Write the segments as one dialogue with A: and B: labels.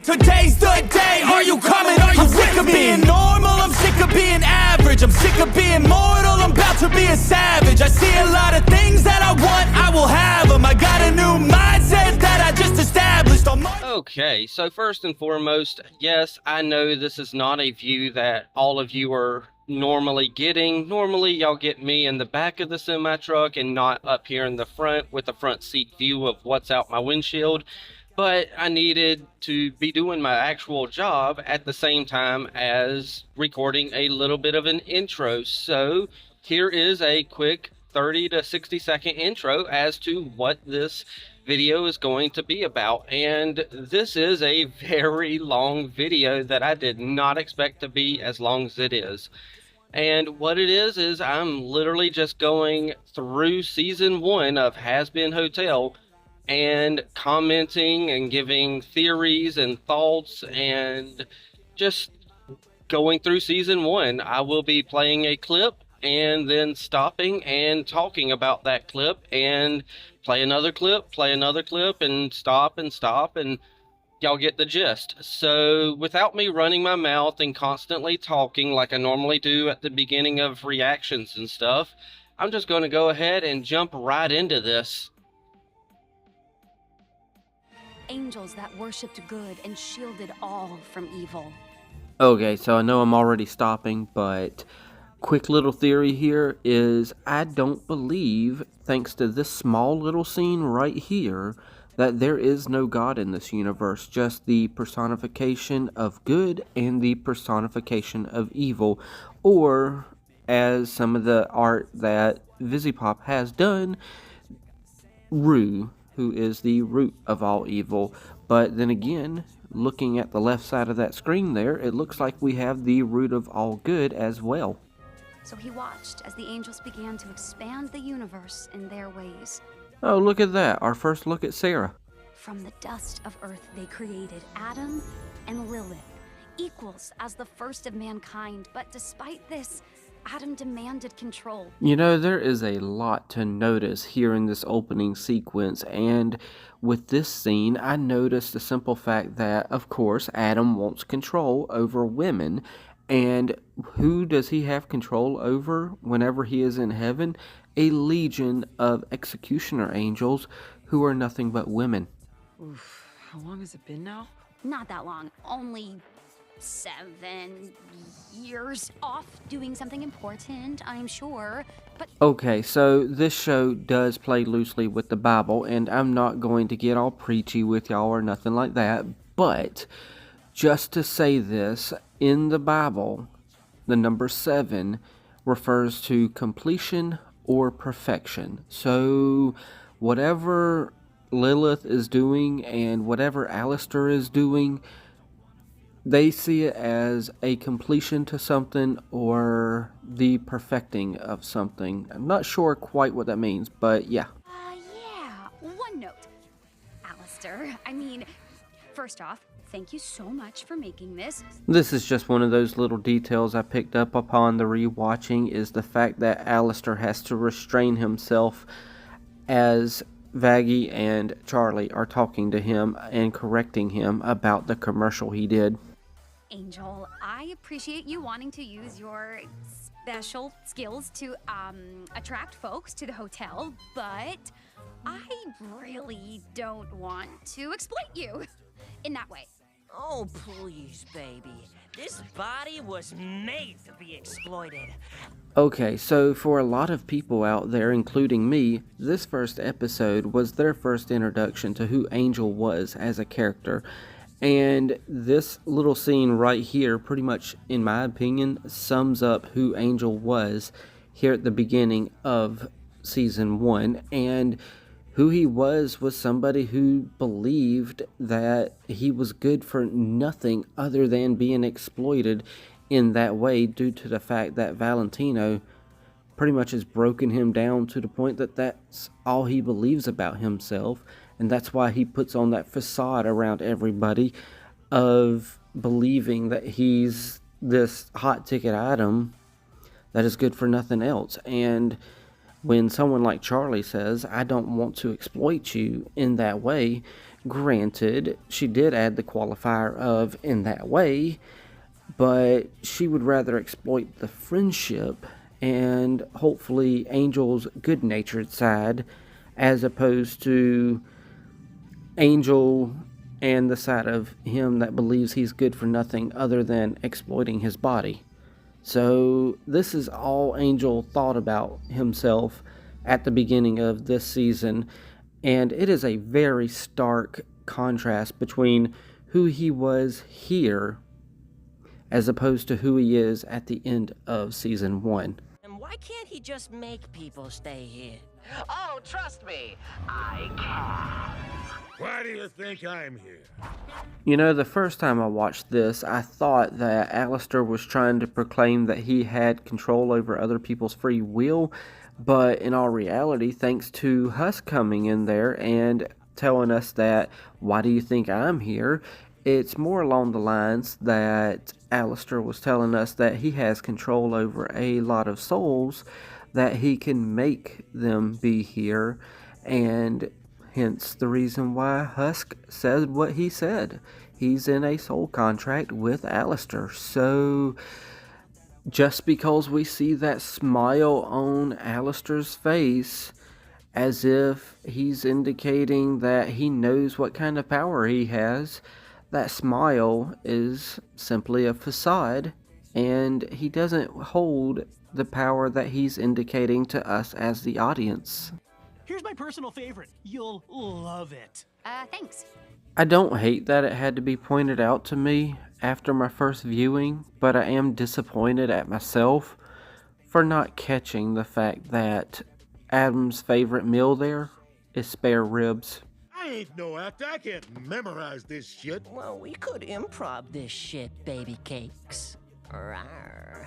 A: Today's the day, are you coming, are you I'm sick of being normal, I'm sick of being average, I'm sick of being mortal, I'm about to be a savage. I see a lot of things that I want, I will have them. I got a new mindset that I just established on my...
B: Okay, so first and foremost, yes, I know this is not a view that all of you are normally getting. Normally, y'all get me in the back of the semi-truck and not up here in the front with a front seat view of what's out my windshield. But I needed to be doing my actual job at the same time as recording a little bit of an intro. So here is a quick 30 to 60 second intro as to what this video is going to be about. And this is a very long video that I did not expect to be as long as it is. And what it is I'm literally just going through season 1 of Hazbin Hotel and commenting and giving theories and thoughts and just going through season 1. I will be playing a clip and then stopping and talking about that clip and play another clip and stop and y'all get the gist. So without me running my mouth and constantly talking like I normally do at the beginning of reactions and stuff, I'm just going to go ahead and jump right into this.
C: Angels that worshipped good and shielded all from evil.
D: Okay, so I know I'm already stopping, but quick little theory here is I don't believe, thanks to this small little scene right here, that there is no God in this universe, just the personification of good and the personification of evil, or as some of the art that Visipop has done, RWBY, who is the root of all evil. But then again, looking at the left side of that screen there, it looks like we have the root of all good as well.
C: So he watched as the angels began to expand the universe in their ways.
D: Oh, look at that, our first look at Sarah.
C: From the dust of earth they created Adam and Lilith, equals as the first of mankind, but despite this, Adam demanded control.
D: You know, there is a lot to notice here in this opening sequence, and with this scene, I noticed the simple fact that, of course, Adam wants control over women, and who does he have control over whenever he is in heaven? A legion of executioner angels who are nothing but women.
E: Oof, how long has it been now?
C: Not that long, only 7 years off doing something important, I'm sure, but...
D: Okay, so this show does play loosely with the Bible, and I'm not going to get all preachy with y'all or nothing like that, but just to say this, in the Bible, the number 7 refers to completion or perfection. So whatever Lilith is doing and whatever Alistair is doing, they see it as a completion to something or the perfecting of something. I'm not sure quite what that means, but yeah.
C: Yeah, one note. Alistair, I mean, first off, thank you so much for making this.
D: This is just one of those little details I picked up upon the rewatching, is the fact that Alistair has to restrain himself as Vaggie and Charlie are talking to him and correcting him about the commercial he did.
C: Angel, I appreciate you wanting to use your special skills to attract folks to the hotel, but I really don't want to exploit you in that way.
F: Oh, please, baby. This body was made to be exploited.
D: Okay, so for a lot of people out there, including me, this first episode was their first introduction to who Angel was as a character. And this little scene right here, pretty much, in my opinion, sums up who Angel was here at the beginning of Season 1. And who he was somebody who believed that he was good for nothing other than being exploited in that way, due to the fact that Valentino pretty much has broken him down to the point that that's all he believes about himself. And that's why he puts on that facade around everybody of believing that he's this hot ticket item that is good for nothing else. And when someone like Charlie says, I don't want to exploit you in that way, Granted, she did add the qualifier of in that way, but she would rather exploit the friendship and hopefully Angel's good-natured side as opposed to Angel and the side of him that believes he's good for nothing other than exploiting his body. So this is all Angel thought about himself at the beginning of this season, and it is a very stark contrast between who he was here as opposed to who he is at the end of season 1.
F: And why can't he just make people stay here?
G: Oh, trust me, I can.
H: Why do you think I'm here?
D: You know, the first time I watched this, I thought that Alistair was trying to proclaim that he had control over other people's free will, but in all reality, thanks to Husk coming in there and telling us that, why do you think I'm here? It's more along the lines that Alistair was telling us that he has control over a lot of souls, that he can make them be here, and hence the reason why Husk said what he said. He's in a soul contract with Alistair. So just because we see that smile on Alistair's face, as if he's indicating that he knows what kind of power he has, that smile is simply a facade, and he doesn't hold the power that he's indicating to us as the audience.
A: Here's my personal favorite. You'll love it.
C: Thanks.
D: I don't hate that it had to be pointed out to me after my first viewing, but I am disappointed at myself for not catching the fact that Adam's favorite meal there is spare ribs.
H: I ain't no actor. I can't memorize this shit.
F: Well, we could improv this shit, baby cakes. Rawr.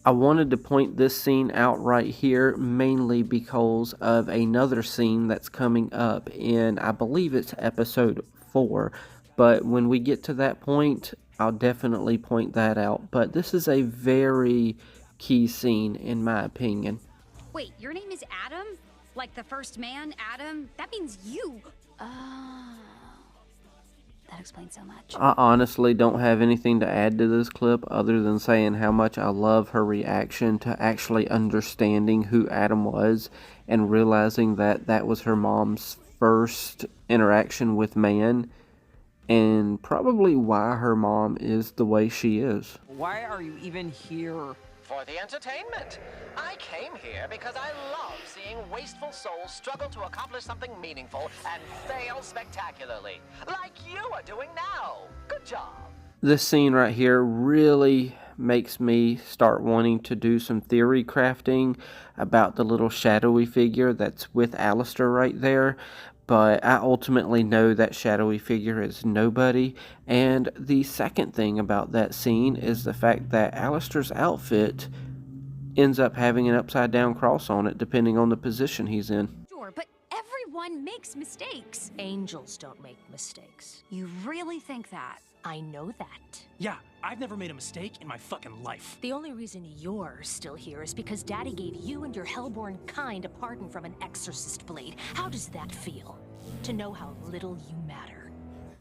D: I wanted to point this scene out right here mainly because of another scene that's coming up in, I believe it's episode 4, but when we get to that point, I'll definitely point that out. But this is a very key scene in my opinion.
C: Wait, your name is Adam? Like the first man, Adam? That means you. Oh. That explains so much.
D: I honestly don't have anything to add to this clip other than saying how much I love her reaction to actually understanding who Adam was and realizing that that was her mom's first interaction with man, and probably why her mom is the way she is.
E: Why are you even here?
G: For the entertainment. I came here because I love seeing wasteful souls struggle to accomplish something meaningful and fail spectacularly. Like you are doing now. Good job.
D: This scene right here really makes me start wanting to do some theory crafting about the little shadowy figure that's with Alistair right there. But I ultimately know that shadowy figure is nobody. And the second thing about that scene is the fact that Alistair's outfit ends up having an upside down cross on it depending on the position he's in.
C: Sure, but everyone makes mistakes.
F: Angels don't make mistakes.
C: You really think that?
F: I know that.
A: Yeah, I've never made a mistake in my fucking life.
F: The only reason you're still here is because Daddy gave you and your hellborn kind a pardon from an exorcist blade. How does that feel? To know how little you matter.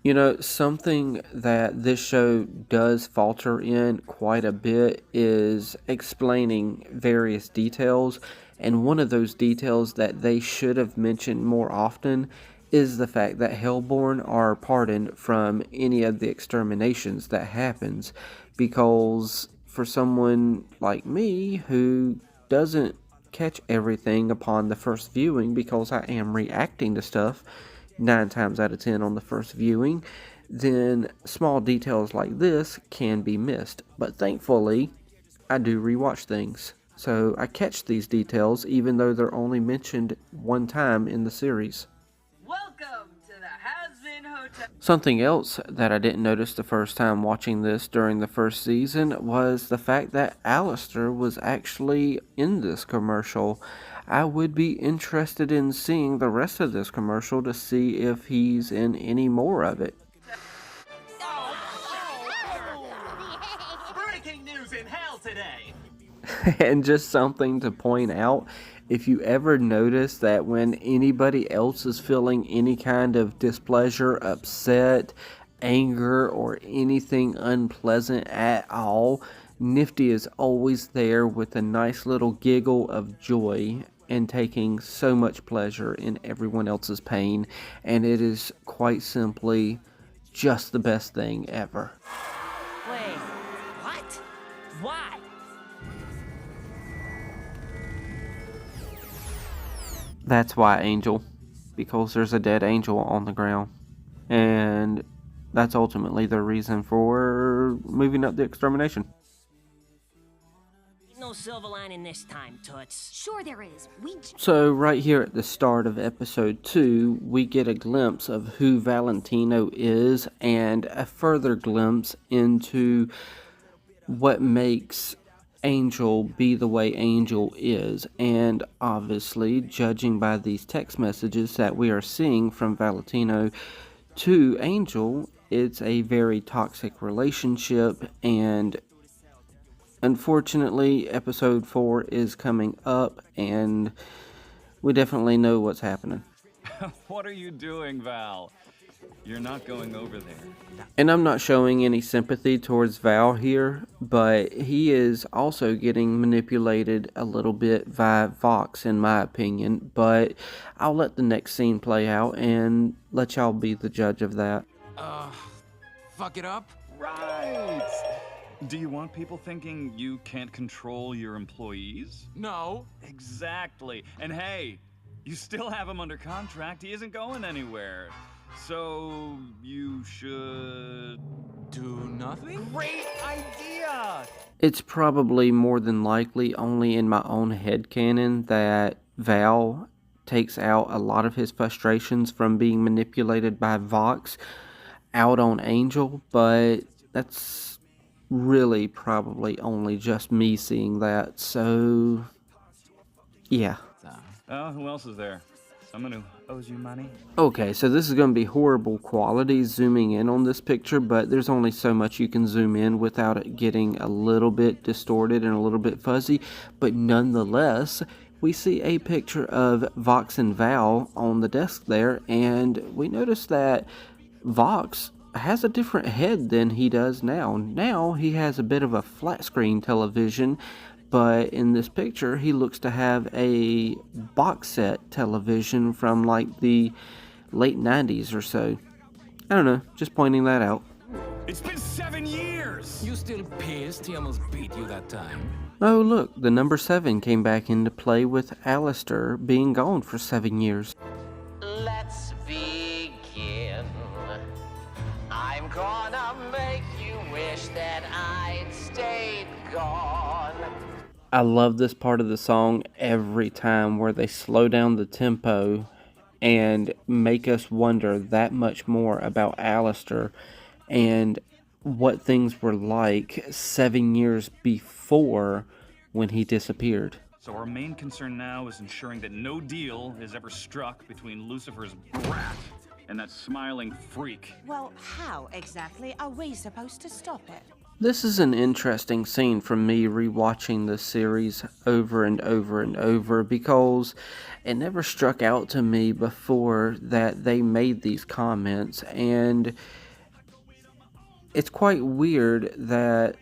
D: You know, something that this show does falter in quite a bit is explaining various details, and one of those details that they should have mentioned more often is the fact that Hellborn are pardoned from any of the exterminations that happens, because for someone like me who doesn't catch everything upon the first viewing, because I am reacting to stuff 9 times out of 10 on the first viewing, then small details like this can be missed. But thankfully, I do rewatch things, so I catch these details even though they're only mentioned 1 time in the series.
E: Welcome to the Hazbin Hotel.
D: Something else that I didn't notice the first time watching this during the first season was the fact that Alistair was actually in this commercial. I would be interested in seeing the rest of this commercial to see if he's in any more of it.
A: Breaking news in hell today.
D: And just something to point out If you ever notice that when anybody else is feeling any kind of displeasure, upset, anger, or anything unpleasant at all, Nifty is always there with a nice little giggle of joy and taking so much pleasure in everyone else's pain, and it is quite simply just the best thing ever.
I: Wait, what? Why?
D: That's why, Angel. Because there's a dead angel on the ground. And that's ultimately the reason for moving up the extermination.
I: No silver lining this time, Toots.
C: Sure there is.
D: So right here at the start of episode 2, we get a glimpse of who Valentino is and a further glimpse into what makes Angel be the way Angel is. And obviously, judging by these text messages that we are seeing from Valentino to Angel, it's a very toxic relationship, and unfortunately, episode 4 is coming up, and we definitely know what's happening.
J: What are you doing, Val? You're not going over there.
D: And I'm not showing any sympathy towards Val here, but he is also getting manipulated a little bit by Vox, in my opinion. But I'll let the next scene play out and let y'all be the judge of that.
K: Fuck it up?
J: Right! Do you want people thinking you can't control your employees?
K: No.
J: Exactly. And hey, you still have him under contract. He isn't going anywhere. So, you should...
K: Do nothing?
J: Great idea!
D: It's probably more than likely only in my own headcanon that Val takes out a lot of his frustrations from being manipulated by Vox out on Angel, but that's really probably only just me seeing that, so yeah.
J: Who else is there? Someone who owes you money?
D: Okay, so this is going to be horrible quality zooming in on this picture, but there's only so much you can zoom in without it getting a little bit distorted and a little bit fuzzy. But nonetheless, we see a picture of Vox and Val on the desk there, and we notice that Vox has a different head than he does now. Now he has a bit of a flat screen television, but in this picture he looks to have a box set television from like the late 90s or so. I don't know, just pointing that out.
K: It's been 7 years! You still pissed? He almost beat you that time.
D: Oh look, the number 7 came back into play with Alistair being gone for 7 years.
G: Let's begin. I'm gonna make you wish that I'd stayed gone.
D: I love this part of the song every time, where they slow down the tempo and make us wonder that much more about Alistair and what things were like 7 years before when he disappeared.
J: So our main concern now is ensuring that no deal is ever struck between Lucifer's brat and that smiling freak.
L: Well, how exactly are we supposed to stop it?
D: This is an interesting scene for me rewatching the series over and over and over, because it never struck out to me before that they made these comments, and it's quite weird that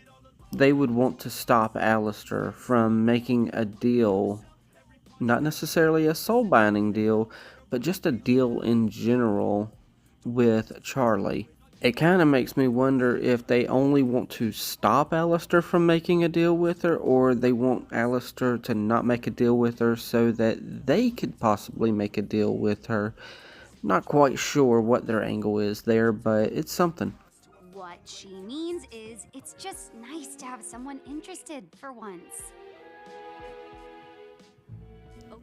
D: they would want to stop Alistair from making a deal, not necessarily a soul-binding deal, but just a deal in general with Charlie. It kind of makes me wonder if they only want to stop Alistair from making a deal with her, or they want Alistair to not make a deal with her so that they could possibly make a deal with her. Not quite sure what their angle is there, but it's something.
C: What she means is it's just nice to have someone interested for once.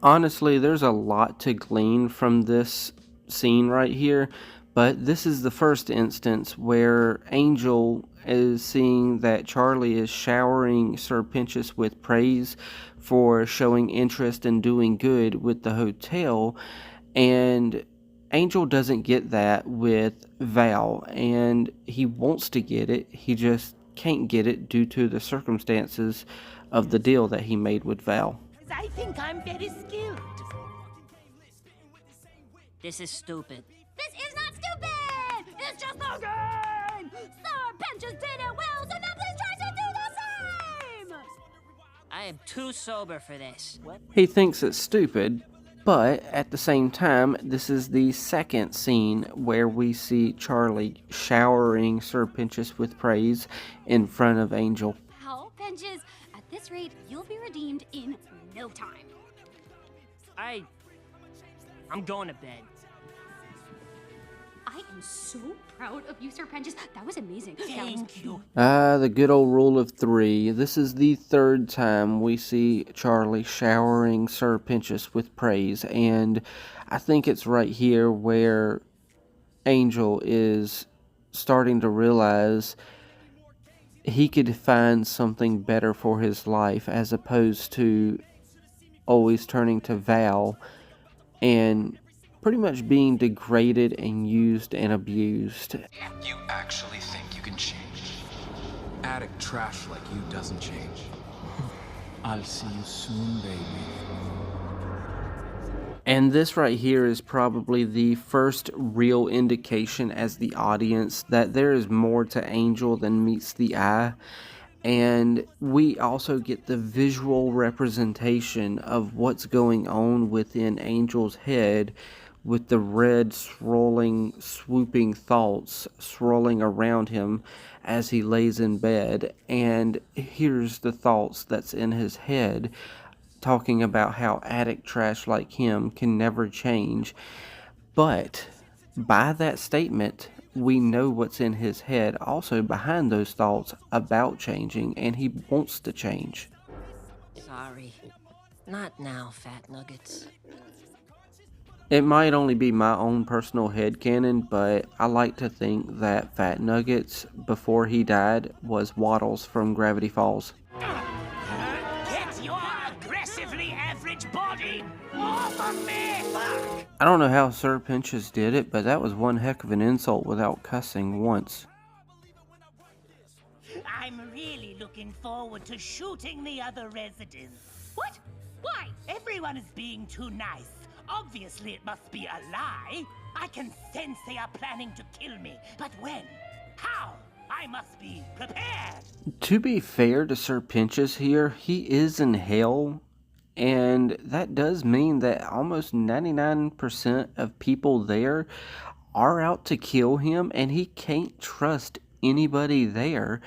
D: Honestly, there's a lot to glean from this scene right here, but this is the first instance where Angel is seeing that Charlie is showering Sir Pinchus with praise for showing interest in doing good with the hotel, and Angel doesn't get that with Val, and he wants to get it, he just can't get it due to the circumstances of the deal that he made with Val.
I: I think I'm very skilled. This is stupid.
C: This is not stupid! It's just the game! Sir Pinches did it well, so now please try to do the same!
I: I am too sober for this. What?
D: He thinks it's stupid, but at the same time, this is the second scene where we see Charlie showering Sir Pinches with praise in front of Angel.
C: Wow, Pinches, at this rate, you'll be redeemed in no time.
I: I'm going to bed.
C: I am so proud of you, Sir Pinches. That was amazing.
I: Thank you.
D: The good old rule of three. This is the third time we see Charlie showering Sir Pinches with praise, and I think it's right here where Angel is starting to realize he could find something better for his life as opposed to always turning to Val and pretty much being degraded and used and abused.
K: You actually think you can change? Addict trash like you doesn't change. I'll see you soon, baby.
D: And this right here is probably the first real indication as the audience that there is more to Angel than meets the eye. And we also get the visual representation of what's going on within Angel's head with the red swirling, swooping thoughts swirling around him as he lays in bed. And here's the thoughts that's in his head, talking about how addict trash like him can never change. But by that statement, we know what's in his head also behind those thoughts about changing, and he wants to change.
I: Sorry. Not now, Fat Nuggets.
D: It might only be my own personal headcanon, but I like to think that Fat Nuggets, before he died, was Waddles from Gravity Falls.
I: Get your aggressively average body off of me! Fuck!
D: I don't know how Sir Pinches did it, but that was one heck of an insult without cussing once.
I: I'm really looking forward to shooting the other residents.
C: What? Why?
I: Everyone is being too nice. Obviously, it must be a lie. I can sense they are planning to kill me. But when? How? I must be prepared.
D: To be fair to Sir Pinches here, he is in hell. And that does mean that almost 99% of people there are out to kill him, and he can't trust anybody there.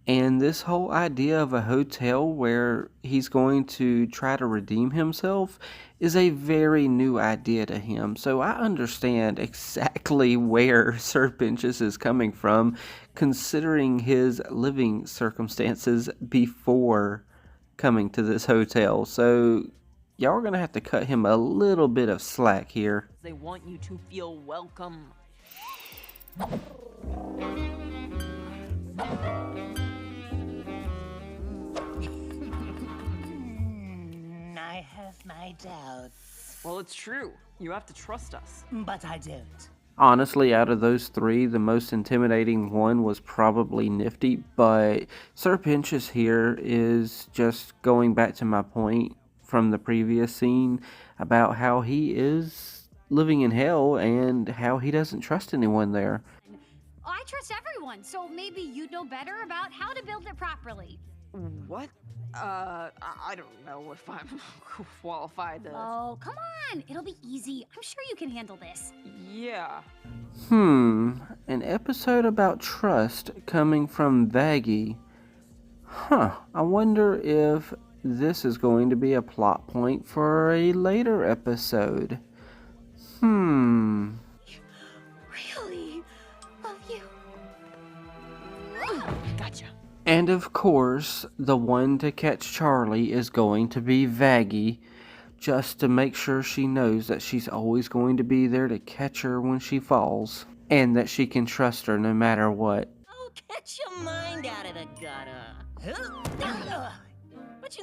D: And this whole idea of a hotel where he's going to try to redeem himself is a very new idea to him. So I understand exactly where Sir Pinches is coming from, considering his living circumstances before coming to this hotel. So y'all are going to have to cut him a little bit of slack here.
E: They want you to feel welcome.
I: I have my doubts.
E: Well, it's true. You have to trust us.
I: But I don't.
D: Honestly, out of those three, the most intimidating one was probably Nifty, but Sir Pinches here is just going back to my point from the previous scene about how he is living in hell and how he doesn't trust anyone there.
C: I trust everyone, so maybe you'd know better about how to build it properly.
E: What? I don't know if I'm qualified to...
C: Oh, come on! It'll be easy. I'm sure you can handle this.
E: Yeah.
D: An episode about trust coming from Vaggie. I wonder if this is going to be a plot point for a later episode.
C: Really love you.
E: Gotcha.
D: And of course, the one to catch Charlie is going to be Vaggie, just to make sure she knows that she's always going to be there to catch her when she falls, and that she can trust her no matter what.
I: Oh, get your mind out of the gutter. But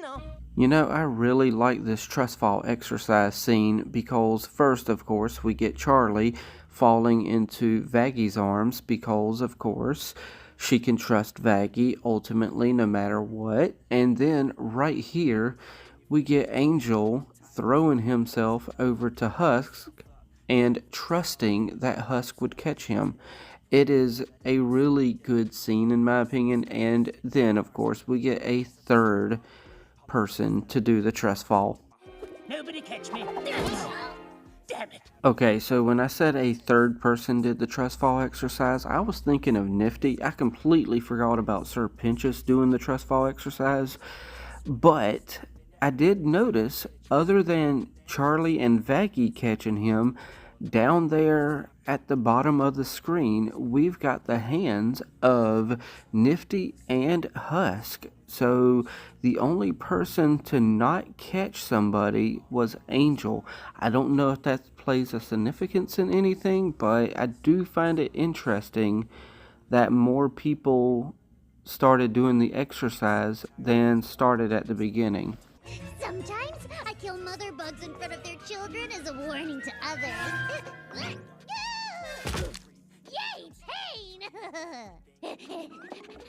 D: You know, I really like this trust fall exercise scene because first, of course, we get Charlie falling into Vaggie's arms because, of course, she can trust Vaggie ultimately no matter what. And then right here, we get Angel throwing himself over to Husk and trusting that Husk would catch him. It is a really good scene in my opinion, and then of course we get a third person to do the trust fall.
I: Nobody catch me. Damn it.
D: Okay, so when I said a third person did the trust fall exercise, I was thinking of Nifty. I completely forgot about Sir Pinchus doing the trust fall exercise, but I did notice, other than Charlie and Vaggie catching him, down there at the bottom of the screen, we've got the hands of Nifty and Husk. So the only person to not catch somebody was Angel. I don't know if that plays a significance in anything, but I do find it interesting that more people started doing the exercise than started at the beginning.
M: Sometimes I kill mother bugs in front of their children as a warning to others. Yay, pain!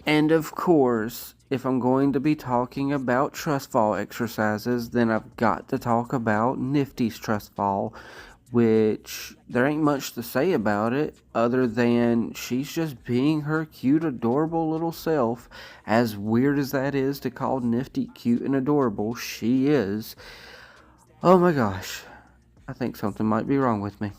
D: And of course, if I'm going to be talking about trust fall exercises, then I've got to talk about Nifty's trust fall, which there ain't much to say about it other than she's just being her cute, adorable little self. As weird as that is to call Nifty cute and adorable, she is. Oh my gosh, I think something might be wrong with me.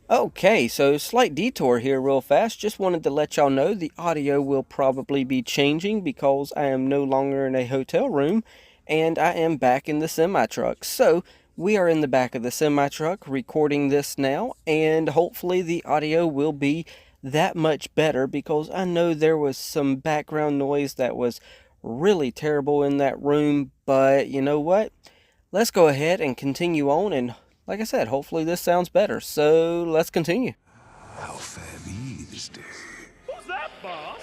D: Okay, so slight detour here real fast. Just wanted to let y'all know the audio will probably be changing because I am no longer in a hotel room and I am back in the semi-truck. So we are in the back of the semi-truck recording this now, and hopefully the audio will be that much better because I know there was some background noise that was really terrible in that room, but you know what? Let's go ahead and continue on, and like I said, hopefully this sounds better. So let's continue.
N: How fare thee this day?
I: Who's that, boss?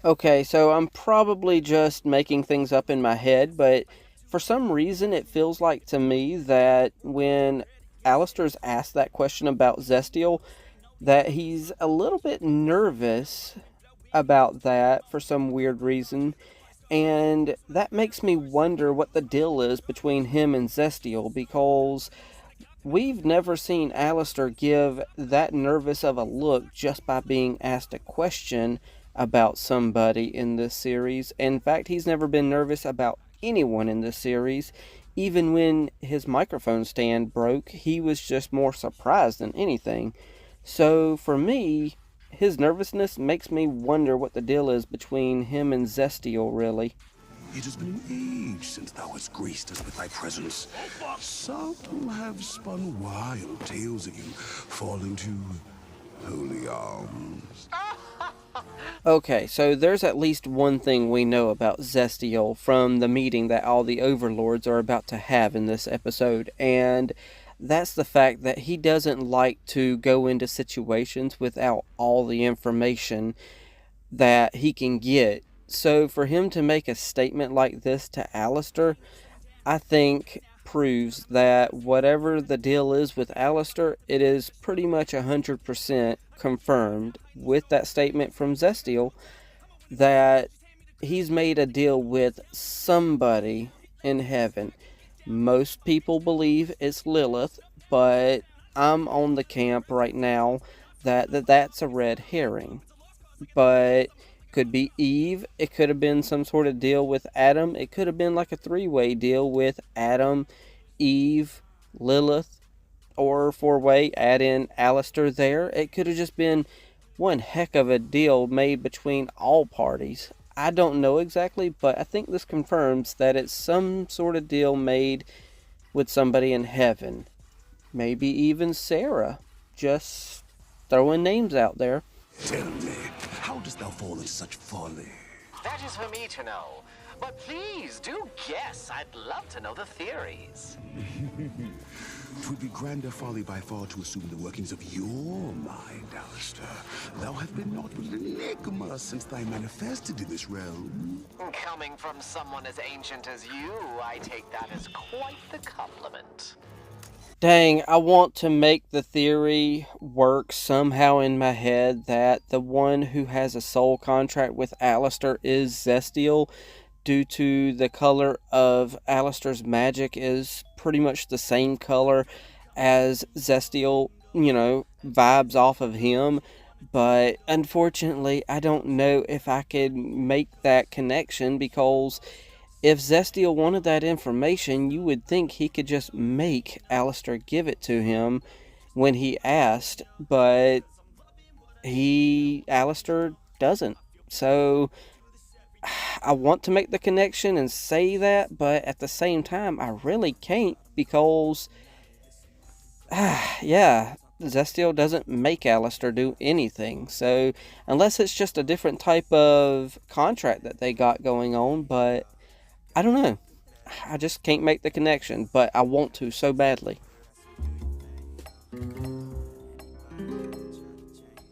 D: Okay, so I'm probably just making things up in my head, but for some reason it feels like to me that when Alistair's asked that question about Zestial, that he's a little bit nervous about that for some weird reason. And that makes me wonder what the deal is between him and Zestial, because we've never seen Alistair give that nervous of a look just by being asked a question about somebody in this series. In fact, he's never been nervous about anyone in this series. Even when his microphone stand broke, he was just more surprised than anything. So for me, his nervousness makes me wonder what the deal is between him and Zestial, really.
N: It has been an age since thou hast graced us with thy presence. Some have spun wild tales of you falling to holy arms.
D: Okay, so there's at least one thing we know about Zestial from the meeting that all the overlords are about to have in this episode, and that's the fact that he doesn't like to go into situations without all the information that he can get. So for him to make a statement like this to Alistair, I think proves that whatever the deal is with Alistair, it is pretty much 100% confirmed with that statement from Zestial that he's made a deal with somebody in heaven. Most people believe it's Lilith, but I'm on the camp right now that's a red herring. But could be Eve, it could have been some sort of deal with Adam, it could have been like a three-way deal with Adam, Eve, Lilith, or four-way, add in Alistair there. It could have just been one heck of a deal made between all parties. I don't know exactly, but I think this confirms that it's some sort of deal made with somebody in heaven. Maybe even Sarah. Just throwing names out there.
N: Tell me, how dost thou fall into such folly?
G: That is for me to know. But please, do guess. I'd love to know the theories.
N: 'Twould be grander folly by far to assume the workings of your mind, Alistair. Thou hast been naught but an enigma since thy manifested in this realm.
G: Coming from someone as ancient as you, I take that as quite the compliment.
D: Dang, I want to make the theory work somehow in my head that the one who has a soul contract with Alistair is Zestial, due to the color of Alistair's magic is pretty much the same color as Zestial, vibes off of him. But unfortunately, I don't know if I could make that connection, because if Zestial wanted that information, you would think he could just make Alistair give it to him when he asked, but Alistair doesn't. So I want to make the connection and say that, but at the same time, I really can't, because Zestial doesn't make Alistair do anything. So unless it's just a different type of contract that they got going on, but I don't know. I just can't make the connection, but I want to so badly.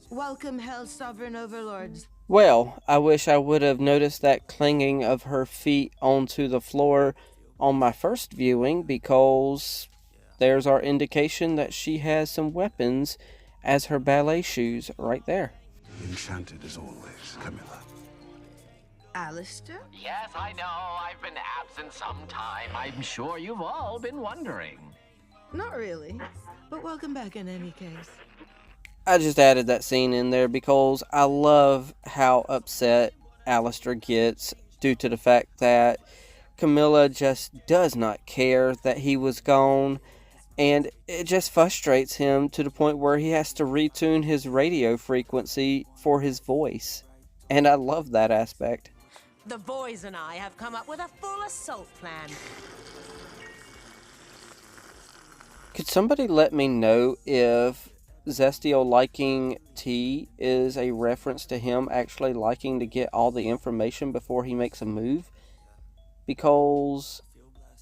L: Welcome, Hell's Sovereign Overlords.
D: Well, I wish I would have noticed that clanging of her feet onto the floor on my first viewing, because there's our indication that she has some weapons as her ballet shoes right there.
N: Enchanted as always, Camilla.
L: Alistair?
G: Yes, I know. I've been absent some time. I'm sure you've all been wondering.
L: Not really, but welcome back in any case.
D: I just added that scene in there because I love how upset Alistair gets due to the fact that Camilla just does not care that he was gone, and it just frustrates him to the point where he has to retune his radio frequency for his voice. And I love that aspect.
F: The boys and I have come up with a full assault plan.
D: Could somebody let me know if Zestial liking tea is a reference to him actually liking to get all the information before he makes a move? Because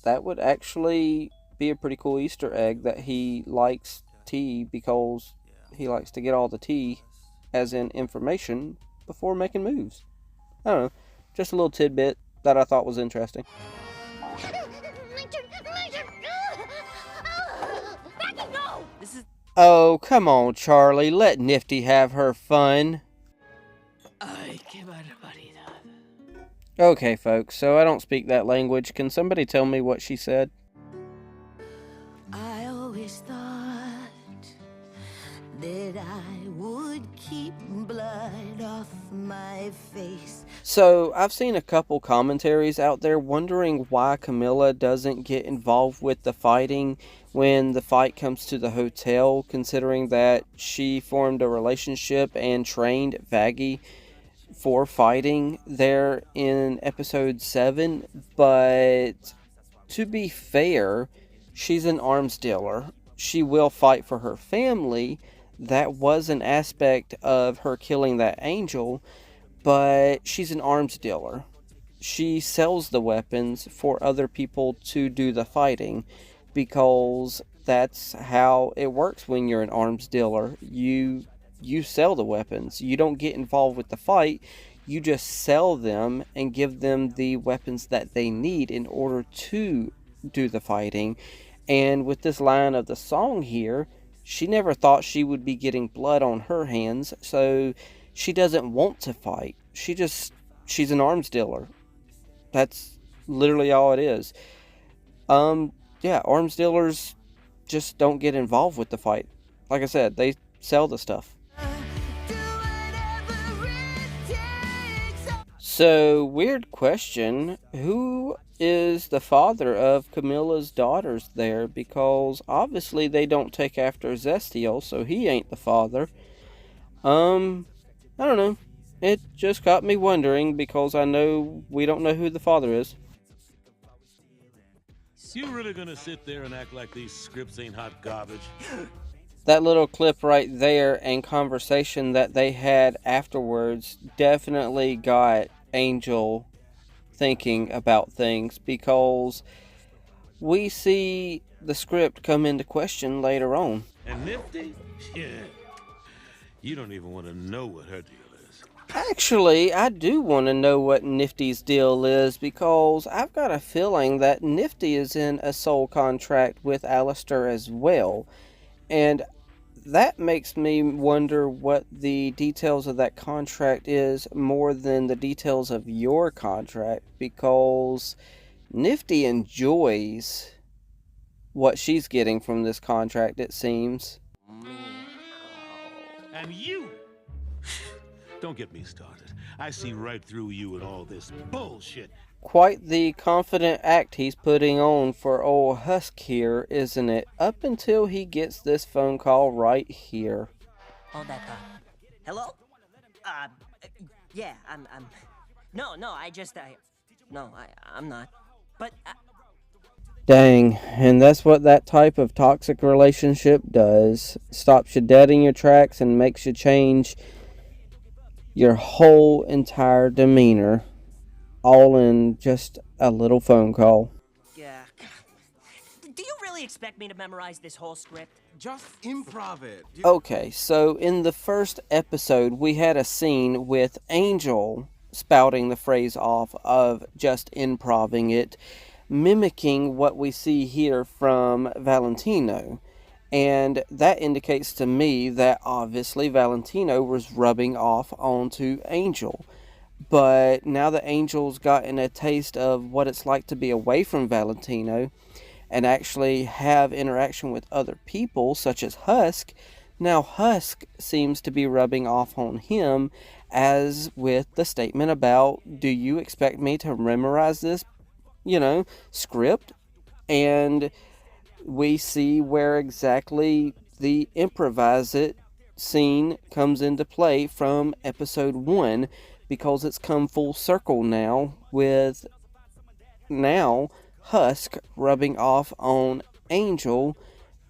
D: that would actually be a pretty cool Easter egg, that he likes tea because he likes to get all the tea, as in information, before making moves. I don't know. Just a little tidbit that I thought was interesting. Oh, come on, Charlie. Let Nifty have her fun. Okay, folks, so I don't speak that language. Can somebody tell me what she said?
O: I always thought that I would keep blood off my face.
D: So, I've seen a couple commentaries out there wondering why Camilla doesn't get involved with the fighting when the fight comes to the hotel, considering that she formed a relationship and trained Vaggie for fighting there in episode 7. But to be fair, she's an arms dealer. She will fight for her family. That was an aspect of her killing that angel, but she's an arms dealer. She sells the weapons for other people to do the fighting, because that's how it works when you're an arms dealer. You sell the weapons. You don't get involved with the fight. You just sell them and give them the weapons that they need in order to do the fighting. And with this line of the song here, she never thought she would be getting blood on her hands, so she doesn't want to fight. She's an arms dealer. That's literally all it is. Arms dealers just don't get involved with the fight. Like I said, they sell the stuff. So, weird question. Who is the father of Camilla's daughters there? Because obviously they don't take after Zestial, so he ain't the father. I don't know. It just got me wondering, because I know we don't know who the father is.
H: You really gonna sit there and act like these scripts ain't hot garbage?
D: That little clip right there and conversation that they had afterwards definitely got Angel thinking about things, because we see the script come into question later on.
H: And Nifty? Yeah. You don't even want to know what her deal is.
D: Actually, I do want to know what Nifty's deal is, because I've got a feeling that Nifty is in a soul contract with Alistair as well. And that makes me wonder what the details of that contract is more than the details of your contract, because Nifty enjoys what she's getting from this contract, it seems.
H: And you! Don't get me started. I see right through you and all this bullshit.
D: Quite the confident act he's putting on for old Husk here, isn't it? Up until he gets this phone call right here.
P: Hold that thought. Hello? Yeah, I'm... No, I'm not. But...
D: Dang, and that's what that type of toxic relationship does. Stops you dead in your tracks and makes you change your whole entire demeanor. All in just a little phone call.
P: Yeah. Do you really expect me to memorize this whole script?
K: Just improv it.
D: Okay, so in the first episode, we had a scene with Angel spouting the phrase off of just improving it, mimicking what we see here from Valentino. And that indicates to me that obviously Valentino was rubbing off onto Angel. But now that Angel's gotten a taste of what it's like to be away from Valentino and actually have interaction with other people, such as Husk, now Husk seems to be rubbing off on him, as with the statement about, do you expect me to memorize this, script? And we see where exactly the improvise it scene comes into play from episode 1, because it's come full circle now, with now Husk rubbing off on Angel,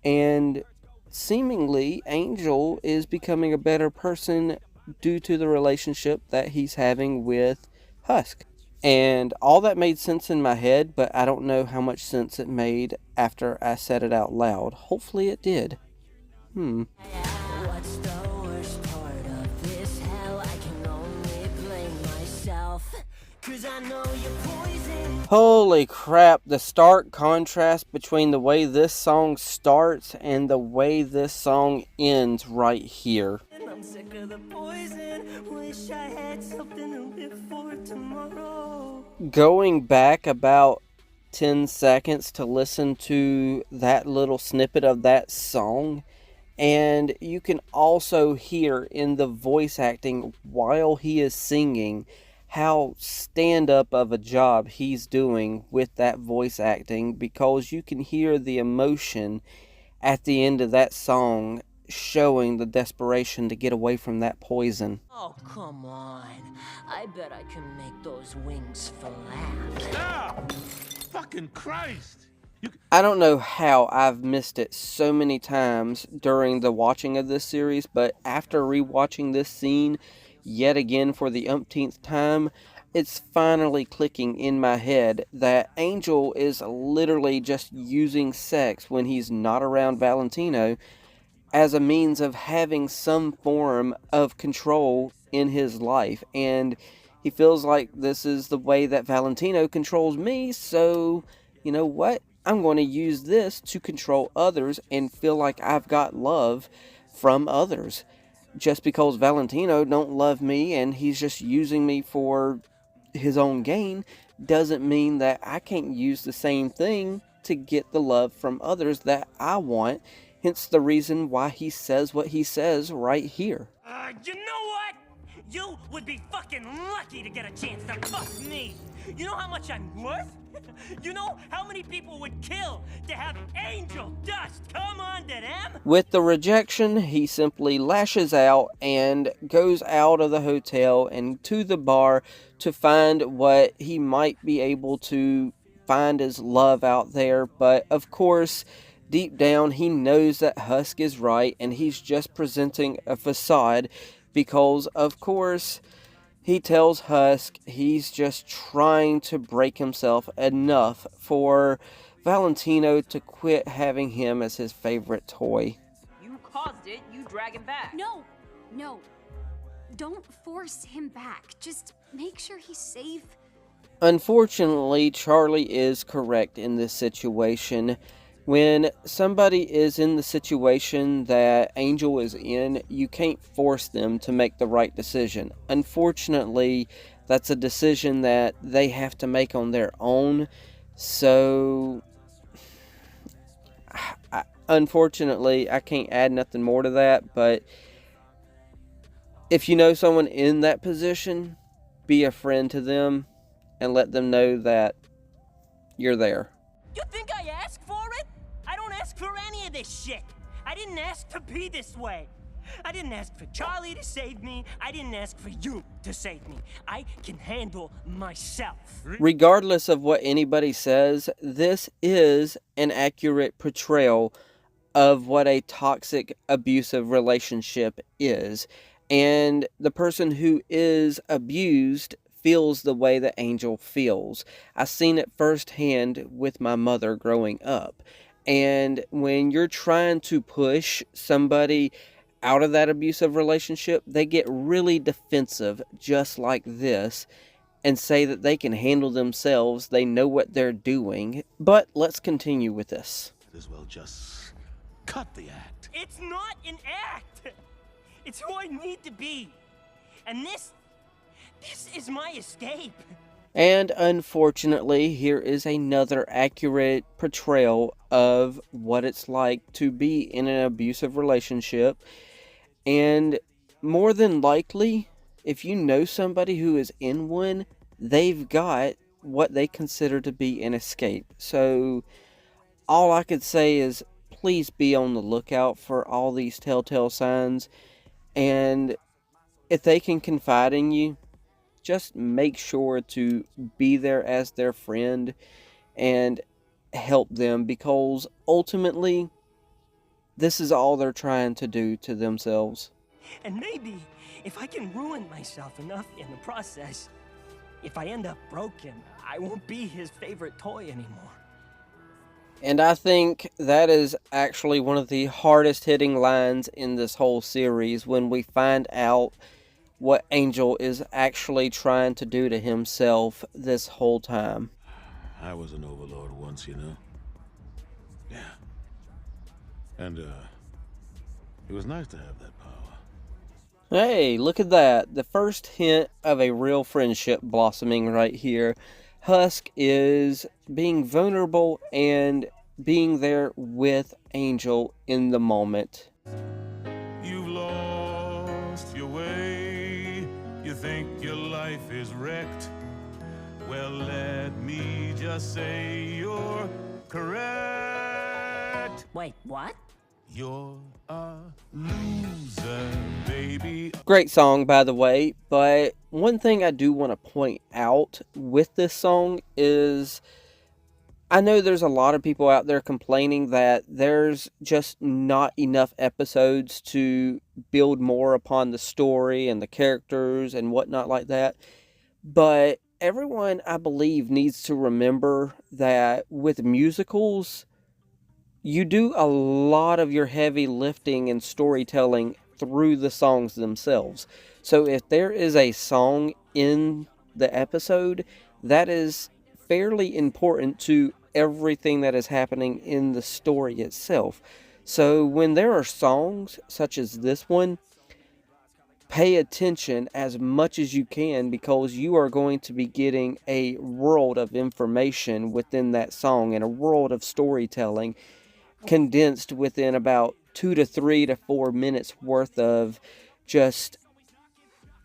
D: and seemingly Angel is becoming a better person due to the relationship that he's having with Husk. And all that made sense in my head, but I don't know how much sense it made after I said it out loud. Hopefully it did.
O: What's the worst part of this hell? I can only blame myself, 'cause I know you're poison.
D: Holy crap, the stark contrast between the way this song starts and the way this song ends right here.
O: I'm sick of the poison. Wish I had something to live for tomorrow.
D: Going back about 10 seconds to listen to that little snippet of that song, and you can also hear in the voice acting while he is singing how stand-up of a job he's doing with that voice acting, because you can hear the emotion at the end of that song showing the desperation to get away from that poison.
O: Oh, come on. I bet I can make those wings flap.
H: Stop! Fucking Christ!
D: I don't know how I've missed it so many times during the watching of this series, but after rewatching this scene yet again for the umpteenth time, it's finally clicking in my head that Angel is literally just using sex when he's not around Valentino as a means of having some form of control in his life. And he feels like this is the way that Valentino controls me, so you know what? I'm going to use this to control others and feel like I've got love from others. Just because Valentino don't love me and he's just using me for his own gain doesn't mean that I can't use the same thing to get the love from others that I want. Hence the reason why he says what he says right here.
I: You know what? You would be fucking lucky to get a chance to fuck me. You know how much I'm worth? You know how many people would kill to have angel dust come onto them?
D: With the rejection, he simply lashes out and goes out of the hotel and to the bar to find what he might be able to find as love out there. But of course, deep down, he knows that Husk is right and he's just presenting a facade because, of course, he tells Husk he's just trying to break himself enough for Valentino to quit having him as his favorite toy.
E: You caused it, you drag him back.
C: No. Don't force him back. Just make sure he's safe.
D: Unfortunately, Charlie is correct in this situation. When somebody is in the situation that Angel is in, you can't force them to make the right decision. Unfortunately, that's a decision that they have to make on their own. So, unfortunately, I can't add nothing more to that. But if you know someone in that position, be a friend to them and let them know that you're there.
I: You think I asked for it? I don't ask for any of this shit. I didn't ask to be this way. I didn't ask for Charlie to save me. I didn't ask for you to save me. I can handle myself.
D: Regardless of what anybody says, this is an accurate portrayal of what a toxic, abusive relationship is. And the person who is abused feels the way that Angel feels. I've seen it firsthand with my mother growing up. And when you're trying to push somebody out of that abusive relationship, they get really defensive, just like this, and say that they can handle themselves, they know what they're doing. But let's continue with this.
H: As well just cut the act.
I: It's not an act. It's who I need to be. And this is my escape.
D: And unfortunately, here is another accurate portrayal of what it's like to be in an abusive relationship. And more than likely, if you know somebody who is in one, they've got what they consider to be an escape. So all I could say is please be on the lookout for all these telltale signs. And if they can confide in you, just make sure to be there as their friend and help them, because ultimately this is all they're trying to do to themselves.
I: And maybe if I can ruin myself enough in the process, if I end up broken, I won't be his favorite toy anymore.
D: And I think that is actually one of the hardest hitting lines in this whole series, when we find out what Angel is actually trying to do to himself this whole time.
H: I was an overlord once, you know. Yeah. And, it was nice to have that power.
D: Hey, look at that. The first hint of a real friendship blossoming right here. Husk is being vulnerable and being there with Angel in the moment.
N: You've lost your way. You think your life is wrecked. Well, let me just say you're correct.
P: Wait, what?
N: You're a loser, baby.
D: Great song, by the way, but one thing I do want to point out with this song is I know there's a lot of people out there complaining that there's just not enough episodes to build more upon the story and the characters and whatnot like that. But everyone, I believe, needs to remember that with musicals, you do a lot of your heavy lifting and storytelling through the songs themselves. So if there is a song in the episode, that is fairly important to everything that is happening in the story itself. So when there are songs such as this one, pay attention as much as you can, because you are going to be getting a world of information within that song and a world of storytelling condensed within about 2 to 3 to 4 minutes worth of just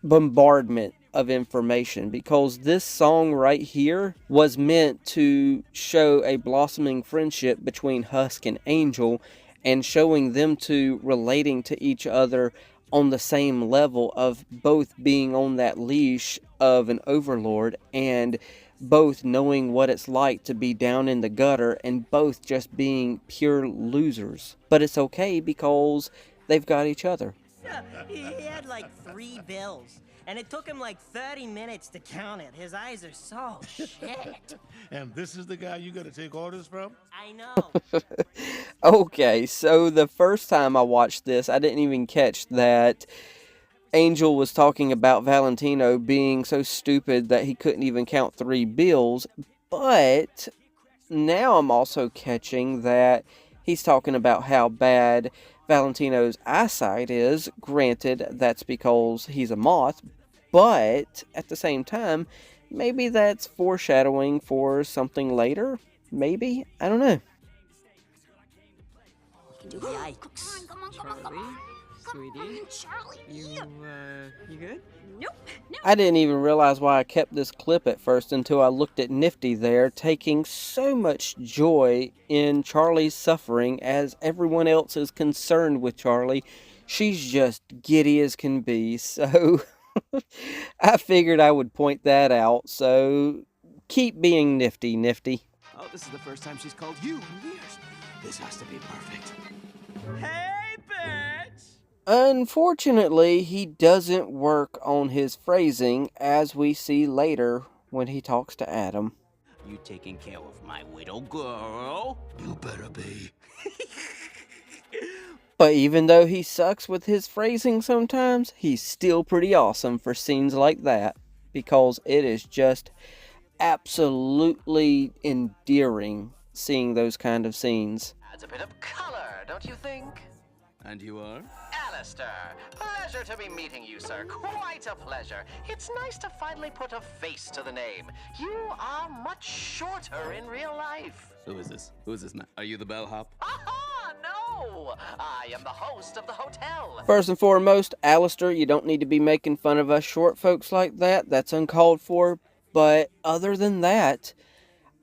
D: bombardment of information, because this song right here was meant to show a blossoming friendship between Husk and Angel, and showing them two relating to each other on the same level of both being on that leash of an overlord and both knowing what it's like to be down in the gutter and both just being pure losers. But it's okay because they've got each other.
P: He had like 3 bills, and it took him like 30 minutes to count it. His eyes are so shit.
H: And this is the guy you gotta take orders from?
P: I know.
D: Okay, so the first time I watched this, I didn't even catch that Angel was talking about Valentino being so stupid that he couldn't even count 3 bills. But now I'm also catching that he's talking about how bad Valentino's eyesight is. Granted, that's because he's a moth, but at the same time, maybe that's foreshadowing for something later? Maybe? I don't know.
E: Yikes.
Q: Charlie, sweetie, you good?
C: Nope. No.
D: I didn't even realize why I kept this clip at first until I looked at Nifty there, taking so much joy in Charlie's suffering as everyone else is concerned with Charlie. She's just giddy as can be, so I figured I would point that out, so keep being nifty, Nifty.
K: Oh, this is the first time she's called you in years. This has to be perfect.
I: Hey, bitch!
D: Unfortunately, he doesn't work on his phrasing, as we see later when he talks to Adam.
K: You taking care of my widow girl?
N: You better be.
D: But even though he sucks with his phrasing sometimes, he's still pretty awesome for scenes like that, because it is just absolutely endearing seeing those kind of scenes.
G: Adds a bit of color, don't you think?
K: And you are?
G: Alistair, pleasure to be meeting you, sir. Quite a pleasure. It's nice to finally put a face to the name. You are much shorter in real life.
K: Who is this? Who is this man? Are you the bellhop?
G: Aha, no! I am the host of the hotel.
D: First and foremost, Alistair, you don't need to be making fun of us short folks like that. That's uncalled for. But other than that,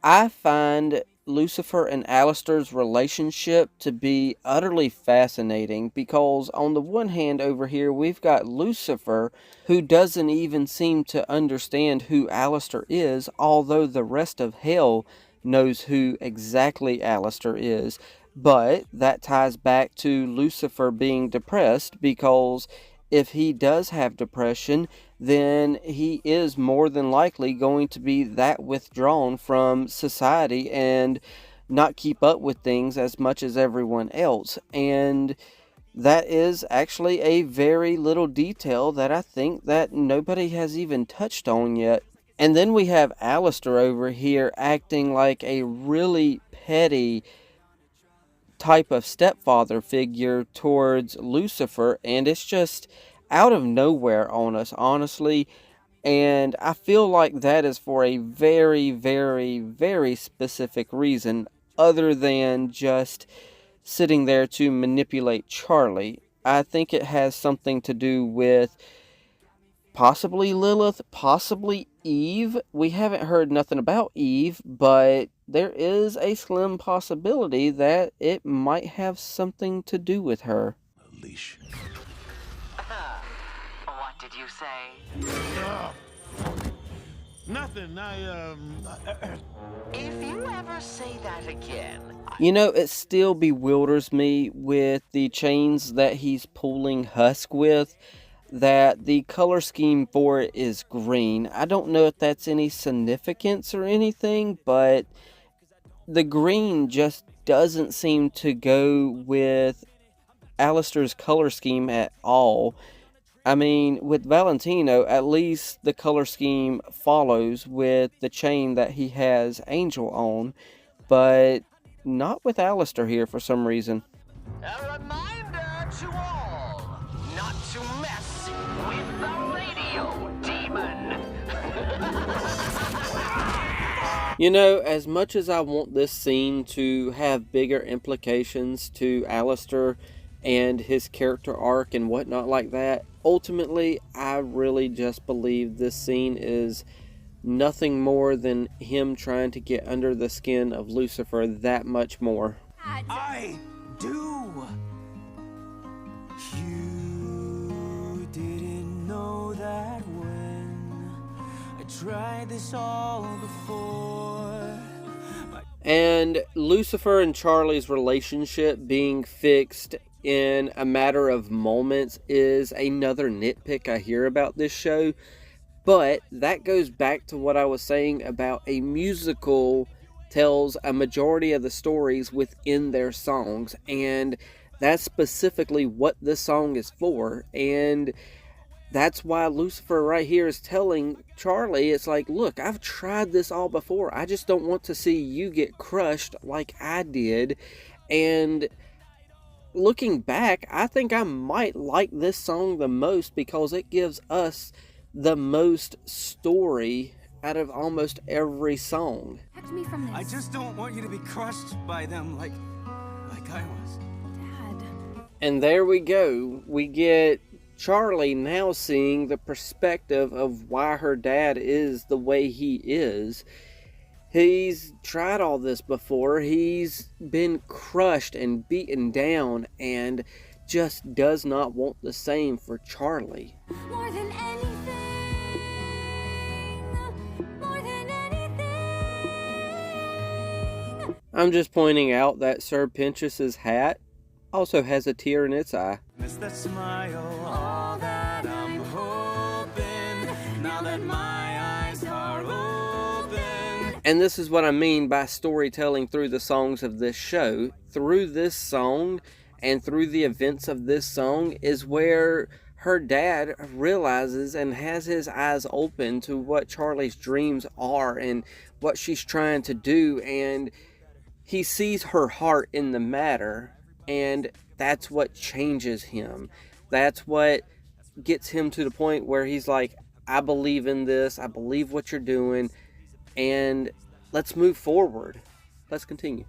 D: I find Lucifer and Alistair's relationship to be utterly fascinating, because on the one hand over here we've got Lucifer, who doesn't even seem to understand who Alistair is, although the rest of hell knows who exactly Alistair is. But that ties back to Lucifer being depressed, because if he does have depression, then he is more than likely going to be that withdrawn from society and not keep up with things as much as everyone else. And that is actually a very little detail that I think that nobody has even touched on yet. And then we have Alistair over here acting like a really petty type of stepfather figure towards Lucifer, and it's just out of nowhere on us, honestly. And I feel like that is for a very, very, very specific reason, other than just sitting there to manipulate Charlie. I think it has something to do with possibly Lilith, possibly Eve. We haven't heard nothing about Eve, but there is a slim possibility that it might have something to do with her.
N: A leash.
G: What did you say?
H: Nothing,
G: If you ever say that again...
D: You know, it still bewilders me with the chains that he's pulling Husk with, that the color scheme for it is green. I don't know if that's any significance or anything, but the green just doesn't seem to go with Alistair's color scheme at all. I mean, with Valentino, at least the color scheme follows with the chain that he has Angel on, but not with Alistair here for some reason.
G: A reminder to all, not to mess with the radio demon.
D: You know, as much as I want this scene to have bigger implications to Alistair and his character arc and whatnot like that, ultimately, I really just believe this scene is nothing more than him trying to get under the skin of Lucifer that much more.
K: I do!
O: You didn't know that when I tried this all before.
D: And Lucifer and Charlie's relationship being fixed in a matter of moments is another nitpick I hear about this show. But that goes back to what I was saying about a musical tells a majority of the stories within their songs, and that's specifically what this song is for. And that's why Lucifer right here is telling Charlie, it's like, look, I've tried this all before. I just don't want to see you get crushed like I did. And looking back, I think I might like this song the most because it gives us the most story out of almost every song.
C: Me from this.
R: I just don't want you to be crushed by them like I was.
C: Dad.
D: And there we go. We get Charlie now seeing the perspective of why her dad is the way he is. He's tried all this before. He's been crushed and beaten down and just does not want the same for Charlie.
C: More than anything. More than anything.
D: I'm just pointing out that Sir Pinchas's hat also has a tear in its eye.
R: Miss that smile, all that I'm hoping, now that my eyes are open.
D: And this is what I mean by storytelling through the songs of this show. Through this song and through the events of this song is where her dad realizes and has his eyes open to what Charlie's dreams are and what she's trying to do, and he sees her heart in the matter. And that's what changes him. That's what gets him to the point where he's like, I believe in this. I believe what you're doing. And let's move forward. Let's continue.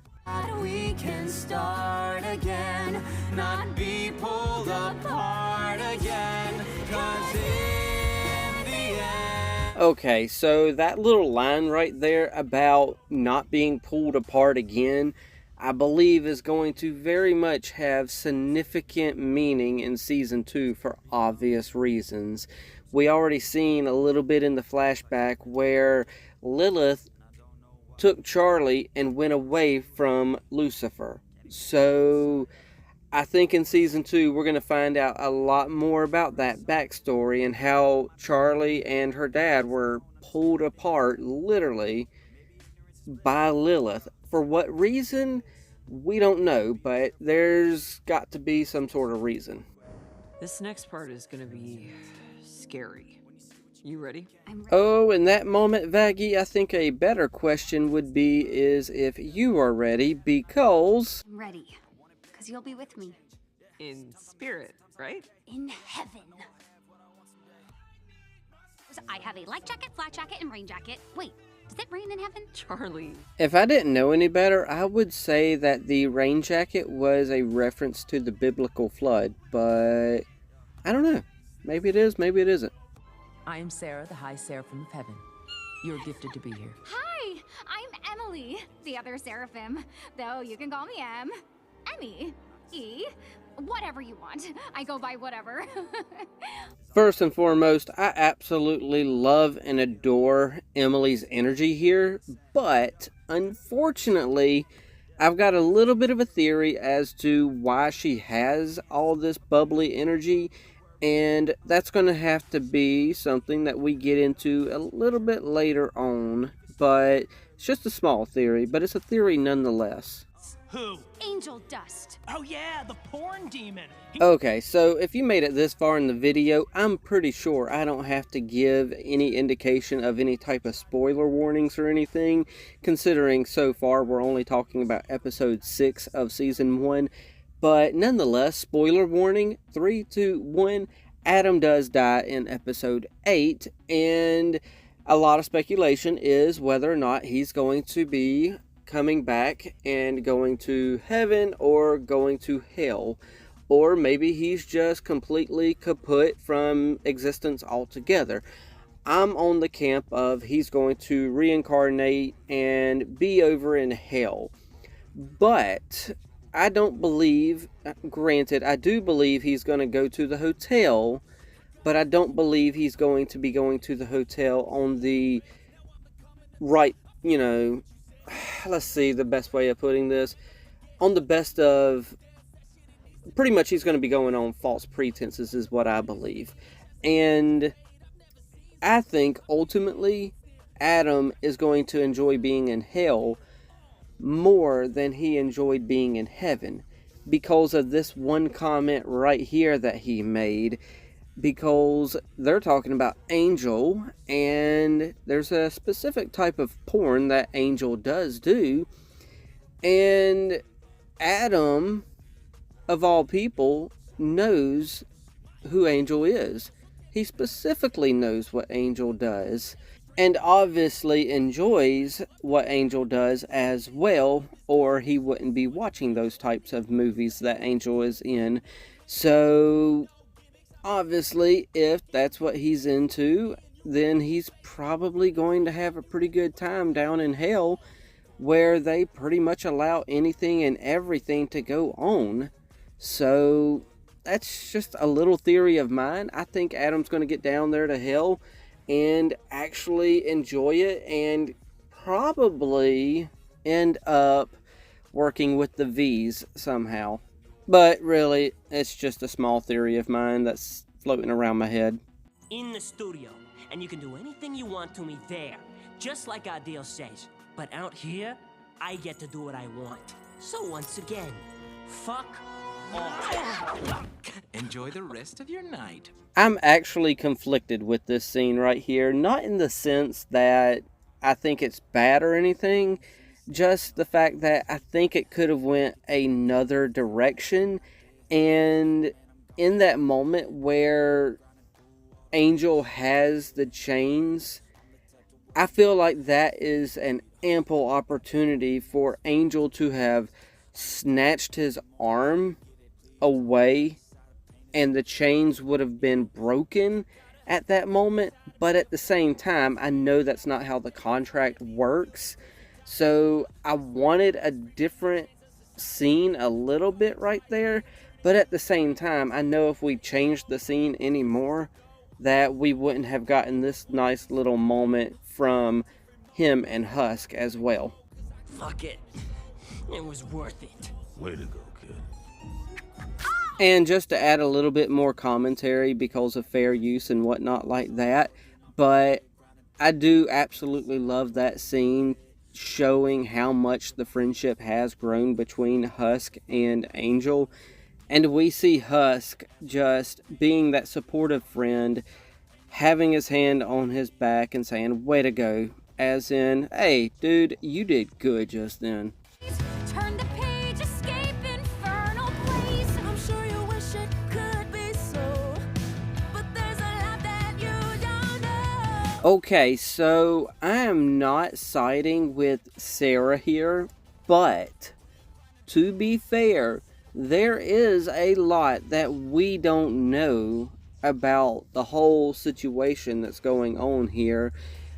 R: We can start again, not be pulled apart again, 'cause in the end...
D: Okay, so that little line right there about not being pulled apart again, I believe is going to very much have significant meaning in Season 2 for obvious reasons. We already seen a little bit in the flashback where Lilith took Charlie and went away from Lucifer. So I think in Season 2 we're going to find out a lot more about that backstory and how Charlie and her dad were pulled apart, literally, by Lilith. For what reason, we don't know, but there's got to be some sort of reason.
Q: This next part is gonna be scary. You ready?
D: Oh, in that moment, Vaggie, I think a better question would be is if you are ready, because...
C: I'm ready, because you'll be with me.
Q: In spirit, right?
C: In heaven. I have a light jacket, flat jacket, and rain jacket. Wait, does it rain in heaven?
Q: Charlie.
D: If I didn't know any better, I would say that the rain jacket was a reference to the biblical flood, but I don't know. Maybe it is, maybe it isn't.
S: I am Sarah, the High Seraphim of Heaven. You're gifted to be here.
C: Hi, I'm Emily, the other seraphim, though you can call me Em, Emmy, E, whatever you want. I go by whatever.
D: First and foremost, I absolutely love and adore Emily's energy here, but unfortunately, I've got a little bit of a theory as to why she has all this bubbly energy, and that's going to have to be something that we get into a little bit later on, but it's just a small theory, but it's a theory nonetheless.
I: Who?
C: Angel Dust.
I: Oh yeah, the porn demon.
D: Okay, so if you made it this far in the video, I'm pretty sure I don't have to give any indication of any type of spoiler warnings or anything, considering so far we're only talking about episode 6 of season 1. But nonetheless, spoiler warning, 3, 2, 1, Adam does die in episode 8, and a lot of speculation is whether or not he's going to be coming back and going to heaven or going to hell. Or maybe he's just completely kaput from existence altogether. I'm on the camp of he's going to reincarnate and be over in hell. But I don't believe, granted, I do believe he's going to go to the hotel, but I don't believe he's going to be going to the hotel on the right, let's see the best way of putting this, on the best of, pretty much he's going to be going on false pretenses is what I believe. And I think ultimately Adam is going to enjoy being in hell more than he enjoyed being in heaven because of this one comment right here that he made. because they're talking about Angel, and there's a specific type of porn that Angel does do, and Adam, of all people, knows who Angel is. He specifically knows what Angel does, and obviously enjoys what Angel does as well, or he wouldn't be watching those types of movies that Angel is in. So obviously, if that's what he's into, then he's probably going to have a pretty good time down in hell, where they pretty much allow anything and everything to go on. So that's just a little theory of mine. I think Adam's going to get down there to hell and actually enjoy it, and probably end up working with the V's somehow. But really, it's just a small theory of mine that's floating around my head.
I: In the studio, and you can do anything you want to me there, just like our deal says. But out here, I get to do what I want. So once again, fuck off.
K: Enjoy the rest of your night.
D: I'm actually conflicted with this scene right here, not in the sense that I think it's bad or anything, just the fact that I think it could have went another direction. And in that moment where Angel has the chains, I feel like that is an ample opportunity for Angel to have snatched his arm away, and the chains would have been broken at that moment. But at the same time, I know that's not how the contract works. So I wanted a different scene a little bit right there. But at the same time, I know if we changed the scene anymore, that we wouldn't have gotten this nice little moment from him and Husk as well.
I: Fuck it. It was worth it.
H: Way to go, kid.
D: And just to add a little bit more commentary because of fair use and whatnot like that, but I do absolutely love that scene showing how much the friendship has grown between Husk and Angel. And we see Husk just being that supportive friend, having his hand on his back and saying, way to go. As in, hey, dude, you did good just then.
O: Turn the page, escape infernal place. I'm sure you wish it could be so, but there's a lot that you don't know.
D: Okay, so I am not siding with Sarah here, but to be fair, there is a lot that we don't know about the whole situation that's going on here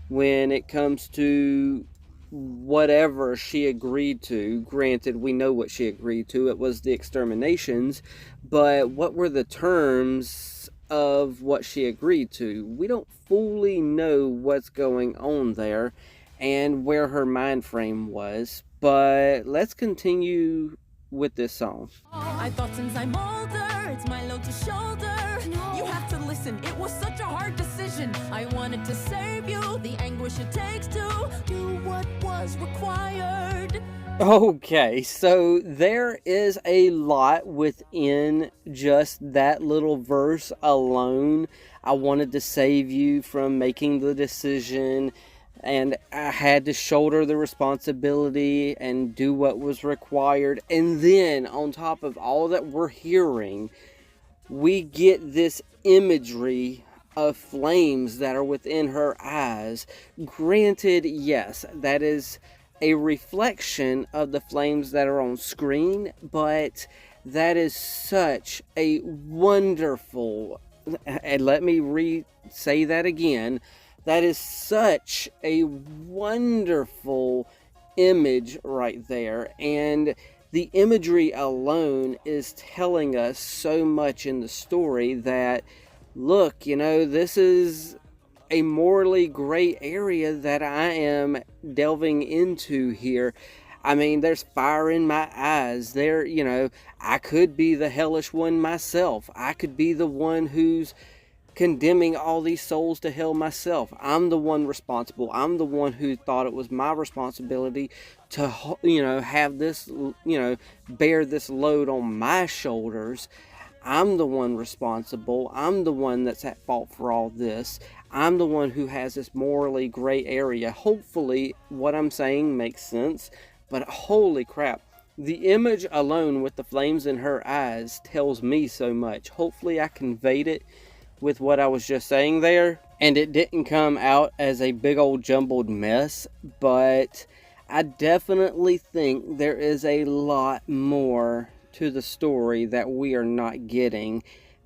D: when it comes to whatever she agreed to. Granted, we know what she agreed to. It was the exterminations. But what were the terms of what she agreed to? We don't fully know what's going on there and where her mind frame was. But let's continue with this song.
O: I thought since I'm older, it's my load to shoulder. No. You have to listen, it was such a hard decision. I wanted to save you, the anguish it takes to do what was required.
D: Okay, so there is a lot within just that little verse alone. I wanted to save you from making the decision, and I had to shoulder the responsibility and do what was required. And then, on top of all that we're hearing, we get this imagery of flames that are within her eyes. Granted, yes, that is a reflection of the flames that are on screen, but that is such a wonderful, and let me say that again, that is such a wonderful image right there. And the imagery alone is telling us so much in the story that, look, you know, this is a morally gray area that I am delving into here. I mean, there's fire in my eyes. There, you know, I could be the hellish one myself. I could be the one who's condemning all these souls to hell myself. I'm the one responsible. I'm the one who thought it was my responsibility to, you know, have this, you know, bear this load on my shoulders. I'm the one responsible. I'm the one that's at fault for all this. I'm the one who has this morally gray area. Hopefully what I'm saying makes sense, but holy crap. The image alone with the flames in her eyes tells me so much. Hopefully I conveyed it with what I was just saying there, and it didn't come out as a big old jumbled mess, but I definitely think there is a lot more to the story that we are not getting,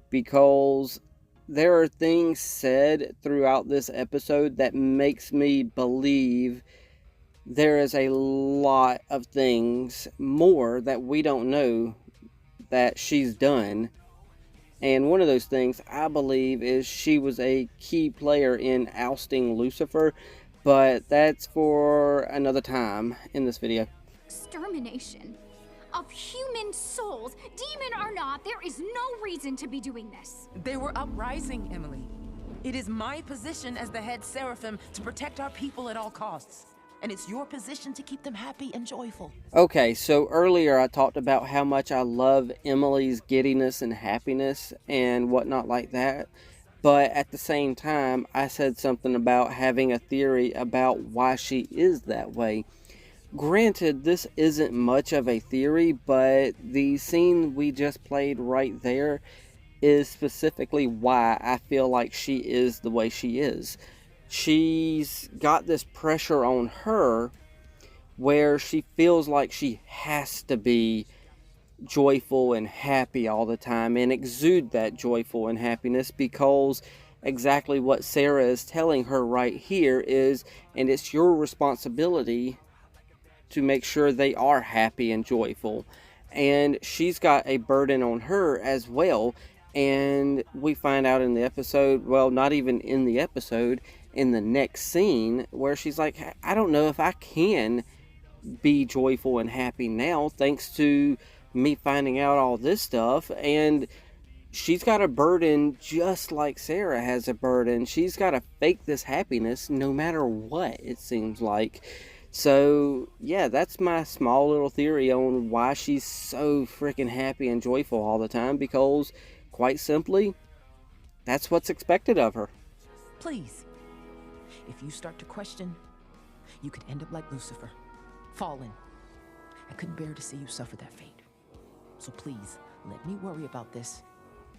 D: because there are things said throughout this episode that makes me believe there is a lot of things more that we don't know that she's done. And one of those things, I believe, is she was a key player in ousting Lucifer, but that's for another time in this video.
C: Extermination of human souls, demon or not, there is no reason to be doing this.
S: They were uprising, Emily. It is my position as the head seraphim to protect our people at all costs. And it's your position to keep them happy and joyful.
D: Okay, so earlier I talked about how much I love Emily's giddiness and happiness and whatnot like that. But at the same time, I said something about having a theory about why she is that way. Granted, this isn't much of a theory, but the scene we just played right there is specifically why I feel like she is the way she is. She's got this pressure on her where she feels like she has to be joyful and happy all the time and exude that joyful and happiness, because exactly what Sarah is telling her right here is, and it's your responsibility to make sure they are happy and joyful. And she's got a burden on her as well. And we find out in the episode, well, not even in the episode, in the next scene, where she's like, I don't know if I can be joyful and happy now, thanks to me finding out all this stuff. And she's got a burden just like Sarah has a burden. She's got to fake this happiness no matter what, it seems like. So, yeah, that's my small little theory on why she's so freaking happy and joyful all the time, because, quite simply, that's what's expected of her.
S: Please, if you start to question, you could end up like Lucifer, fallen. I couldn't bear to see you suffer that fate. So please, let me worry about this.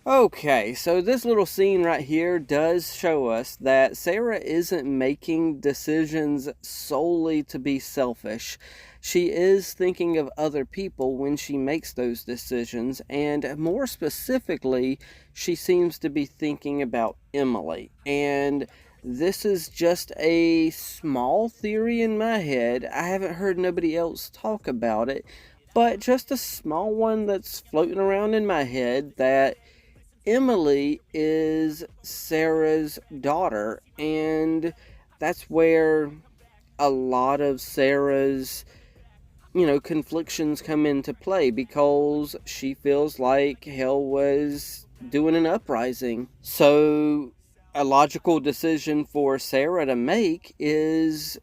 D: Okay, so this little scene right here does show us that Sarah isn't making decisions solely to be selfish. She is thinking of other people when she makes those decisions, and more specifically, she seems to be thinking about Emily. And this is just a small theory in my head. I haven't heard nobody else talk about it, but just a small one that's floating around in my head, that Emily is Sarah's daughter, and that's where a lot of Sarah's, conflictions come into play, because she feels like hell was doing an uprising. So a logical decision for Sarah to make is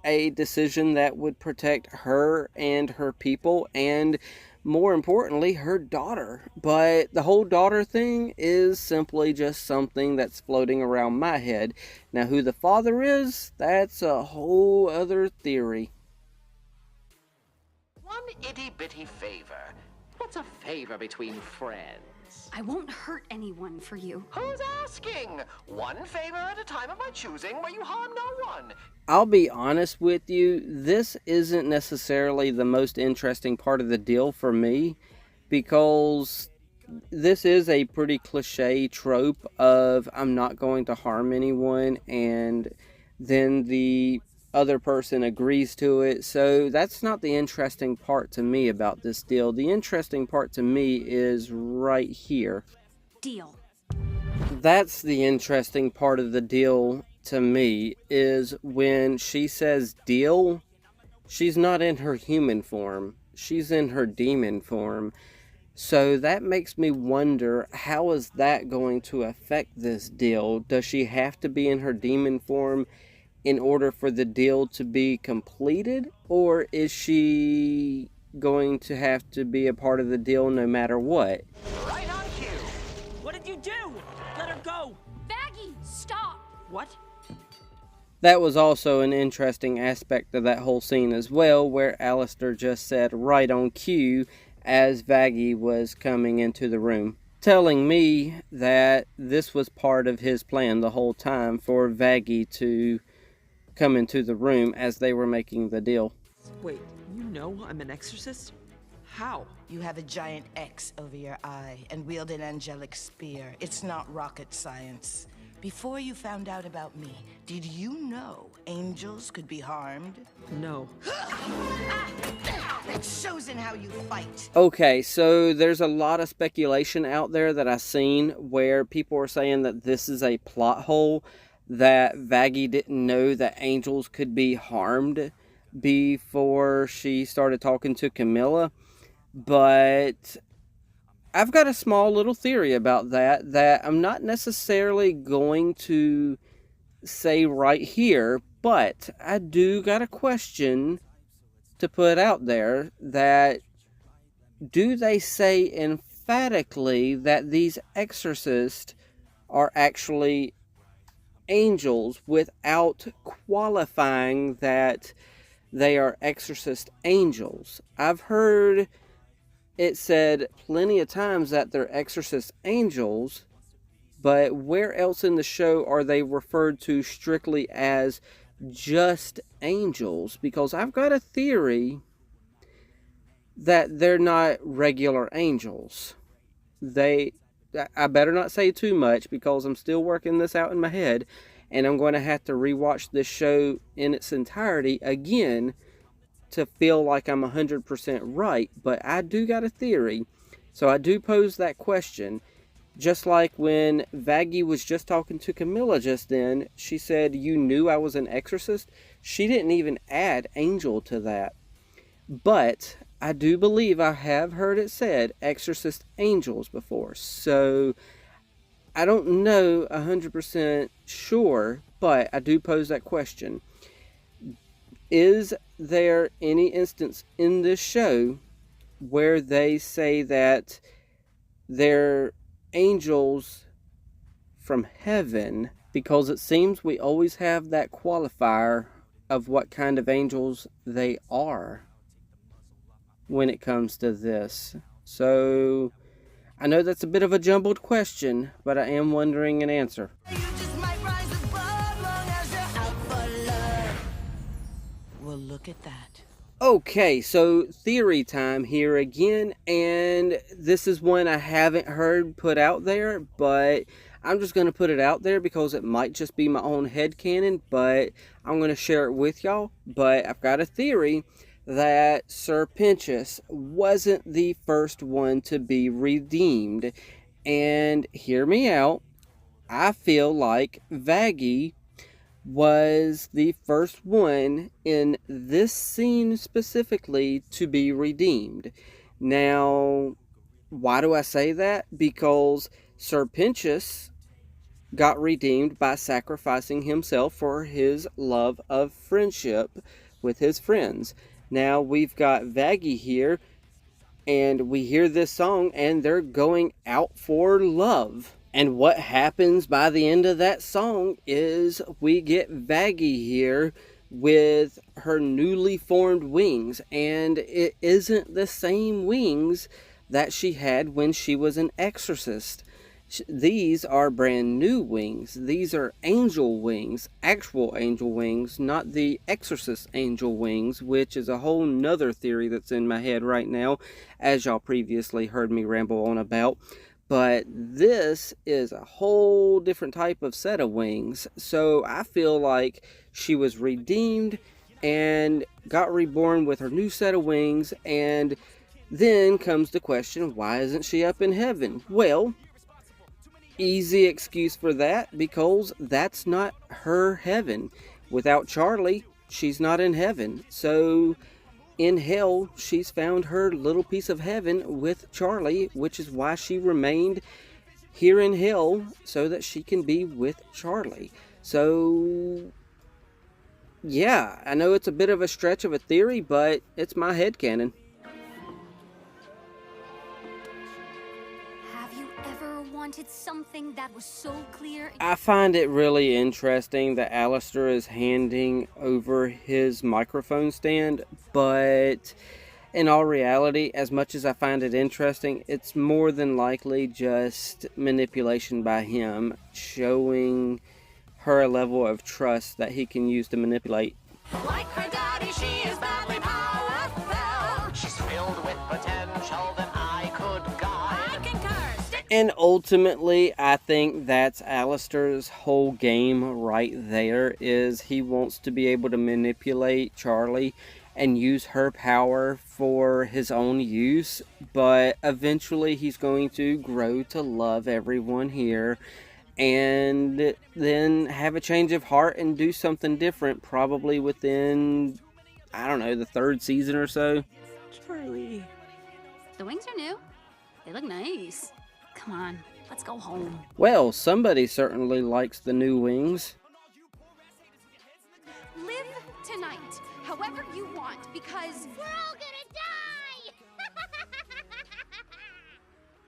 D: a decision that would protect her and her people, and more importantly, her daughter. But the whole daughter thing is simply just something that's floating around my head. Now, who the father is, that's a whole other theory.
G: One itty-bitty favor. What's a favor between friends?
C: I won't hurt anyone for you.
G: Who's asking? One favor at a time of my choosing, where you harm no one.
D: I'll be honest with you, this isn't necessarily the most interesting part of the deal for me, because this is a pretty cliche trope of I'm not going to harm anyone, and then the other person agrees to it. So that's not the interesting part to me about this deal. The interesting part to me is right here.
C: Deal.
D: That's the interesting part of the deal to me, is when she says deal, she's not in her human form. She's in her demon form. So that makes me wonder, how is that going to affect this deal? Does she have to be in her demon form in order for the deal to be completed? Or is she going to have to be a part of the deal no matter what?
G: Right on cue.
I: did you do? Let her go.
C: Baggy, stop.
I: What?
D: That was also an interesting aspect of that whole scene as well, where Alistair just said right on cue as Vaggie was coming into the room, telling me that this was part of his plan the whole time for Vaggie to come into the room as they were making the deal.
Q: Wait, you know I'm an exorcist? How?
T: You have a giant X over your eye and wield an angelic spear. It's not rocket science. Before you found out about me, did you know angels could be harmed?
Q: No.
T: That shows in how you fight.
D: Okay, so there's a lot of speculation out there that I've seen where people are saying that this is a plot hole, that Vaggie didn't know that angels could be harmed before she started talking to Camilla. But I've got a small little theory about that I'm not necessarily going to say right here, but I do got a question to put out there. That do they say emphatically that these exorcists are actually angels without qualifying that they are exorcist angels? I've heard it said plenty of times that they're exorcist angels, but where else in the show are they referred to strictly as just angels? Because I've got a theory that they're not regular angels. I better not say too much because I'm still working this out in my head, and I'm going to have to rewatch this show in its entirety again to feel like I'm 100% right. But I do got a theory, so I do pose that question. Just like when Vaggie was just talking to Camilla just then, she said, "You knew I was an exorcist?" She didn't even add angel to that. But I do believe I have heard it said exorcist angels before. So I don't know 100% sure, but I do pose that question. Is there any instance in this show where they say that they're angels from heaven? Because it seems we always have that qualifier of what kind of angels they are when it comes to this. So I know that's a bit of a jumbled question, but I am wondering an answer.
T: Well, look at that.
D: Okay, so theory time here again, and this is one I haven't heard put out there, but I'm just going to put it out there because it might just be my own headcanon, but I'm going to share it with y'all. But I've got a theory that Sir Pinchas wasn't the first one to be redeemed. And hear me out, I feel like Vaggie was the first one in this scene specifically to be redeemed. Now, why do I say that? Because Sir Pinchas got redeemed by sacrificing himself for his love of friendship with his friends. Now we've got Vaggie here, and we hear this song, and they're going out for love. And what happens by the end of that song is we get Vaggie here with her newly formed wings, and it isn't the same wings that she had when she was an exorcist. These are brand new wings. These are angel wings, actual angel wings, not the exorcist angel wings, which is a whole nother theory that's in my head right now, as y'all previously heard me ramble on about. But this is a whole different type of set of wings. So I feel like she was redeemed and got reborn with her new set of wings. And then comes the question, why isn't she up in heaven? Well, easy excuse for that, because that's not her heaven. Without Charlie, she's not in heaven. So in hell, she's found her little piece of heaven with Charlie, which is why she remained here in hell, so that she can be with Charlie. So yeah, I know it's a bit of a stretch of a theory, but it's my headcanon.
C: Have you ever wanted something that was so clear.
D: I find it really interesting that Alistair is handing over his microphone stand, but in all reality, as much as I find it interesting, it's more than likely just manipulation by him, showing her a level of trust that he can use to manipulate.
R: Like her daddy, she is badly powerful.
G: She's filled with potential that I could guide.
R: I concur.
D: And ultimately, I think that's Alistair's whole game right there, is he wants to be able to manipulate Charlie and use her power for his own use, but eventually he's going to grow to love everyone here and then have a change of heart and do something different, probably within, I don't know, the 3rd season or so.
C: Charlie. The wings are new. They look nice. Come on, let's go home.
D: Well, somebody certainly likes the new wings.
C: Live tonight, however you want, because
M: we're all gonna die!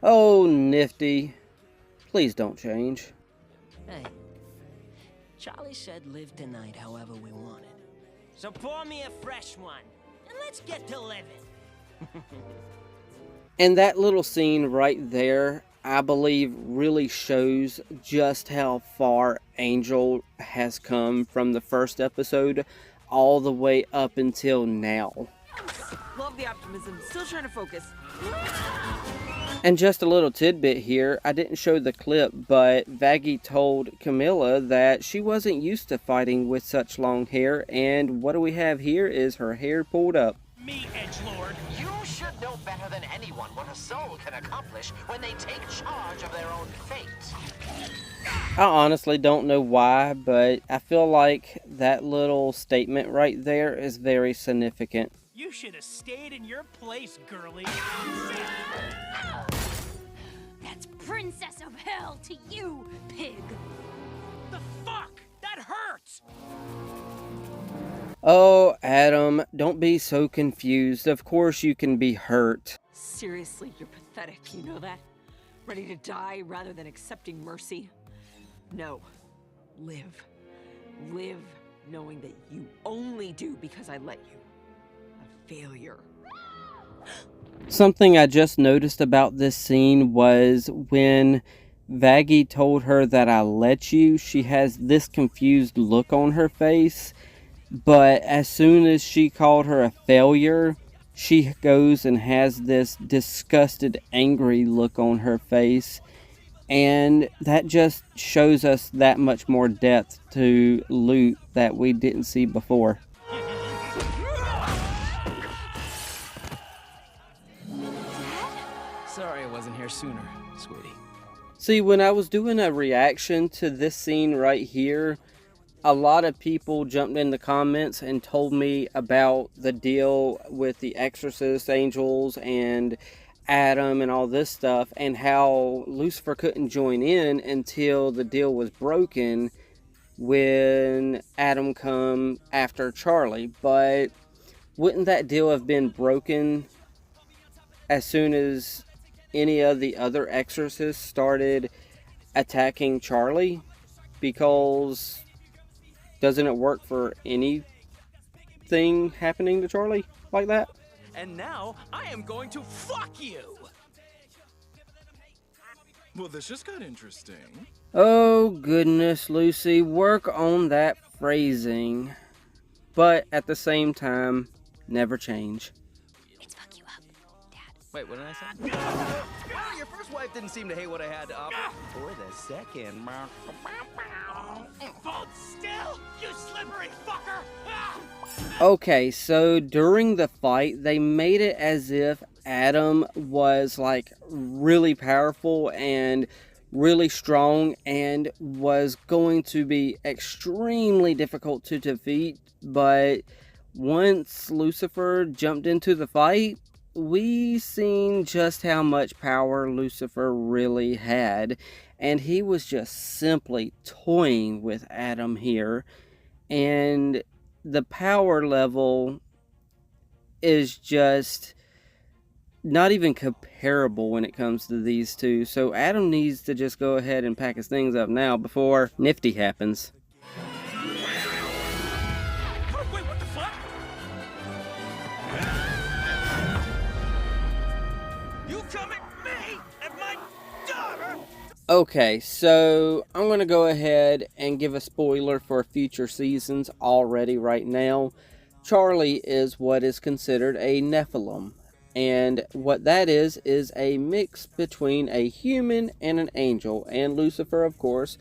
D: Oh, Nifty. Please don't change.
P: Hey, Charlie said live tonight however we wanted. So pour me a fresh one, and let's get to living.
D: And that little scene right there, I believe, really shows just how far Angel has come from the first episode all the way up until now.
Q: Love the optimism. Still trying to focus.
D: And just a little tidbit here, I didn't show the clip, but Vaggie told Camilla that she wasn't used to fighting with such long hair, and what do we have here is her hair pulled up.
G: Me, edgelord. You should know better than anyone what a soul can accomplish when they take charge of their own fate.
D: I honestly don't know why, but I feel like that little statement right there is very significant.
I: You should have stayed in your place, girlie.
C: that's Princess of Hell to you, pig.
I: The fuck? That hurts!
D: Oh, Adam, don't be so confused. Of course you can be hurt.
Q: Seriously, you're pathetic, you know that? Ready to die rather than accepting mercy? No. Live. Live knowing that you only do because I let you. A failure.
D: Something I just noticed about this scene was when Vaggie told her that I let you, she has this confused look on her face. But as soon as she called her a failure, she goes and has this disgusted, angry look on her face. And that just shows us that much more depth to Lute that we didn't see before.
K: Sorry I wasn't here sooner, sweetie.
D: See, when I was doing a reaction to this scene right here, a lot of people jumped in the comments and told me about the deal with the Exorcist angels and Adam and all this stuff, and how Lucifer couldn't join in until the deal was broken when Adam come after Charlie. But wouldn't that deal have been broken as soon as any of the other exorcists started attacking Charlie? Because doesn't it work for anything happening to Charlie like that?
K: And now, I am going to fuck you!
J: Well, this just got interesting.
D: Oh goodness, Lucy, work on that phrasing. But at the same time, never change.
K: Wait, what did I say? Well, your first wife didn't seem to hate what I had to offer. Or the second.
I: Hold still, you slippery fucker!
D: Okay, so during the fight, they made it as if Adam was like really powerful and really strong and was going to be extremely difficult to defeat. But once Lucifer jumped into the fight, we seen just how much power Lucifer really had, and he was just simply toying with Adam here, and the power level is just not even comparable when it comes to these two. So Adam needs to just go ahead and pack his things up now before Nifty happens.
I: Wait, what the fuck? You come at me and my daughter?
D: Okay, so I'm going to go ahead and give a spoiler for future seasons already right now. Charlie is what is considered a Nephilim. And what that is a mix between a human and an angel. And Lucifer, of course,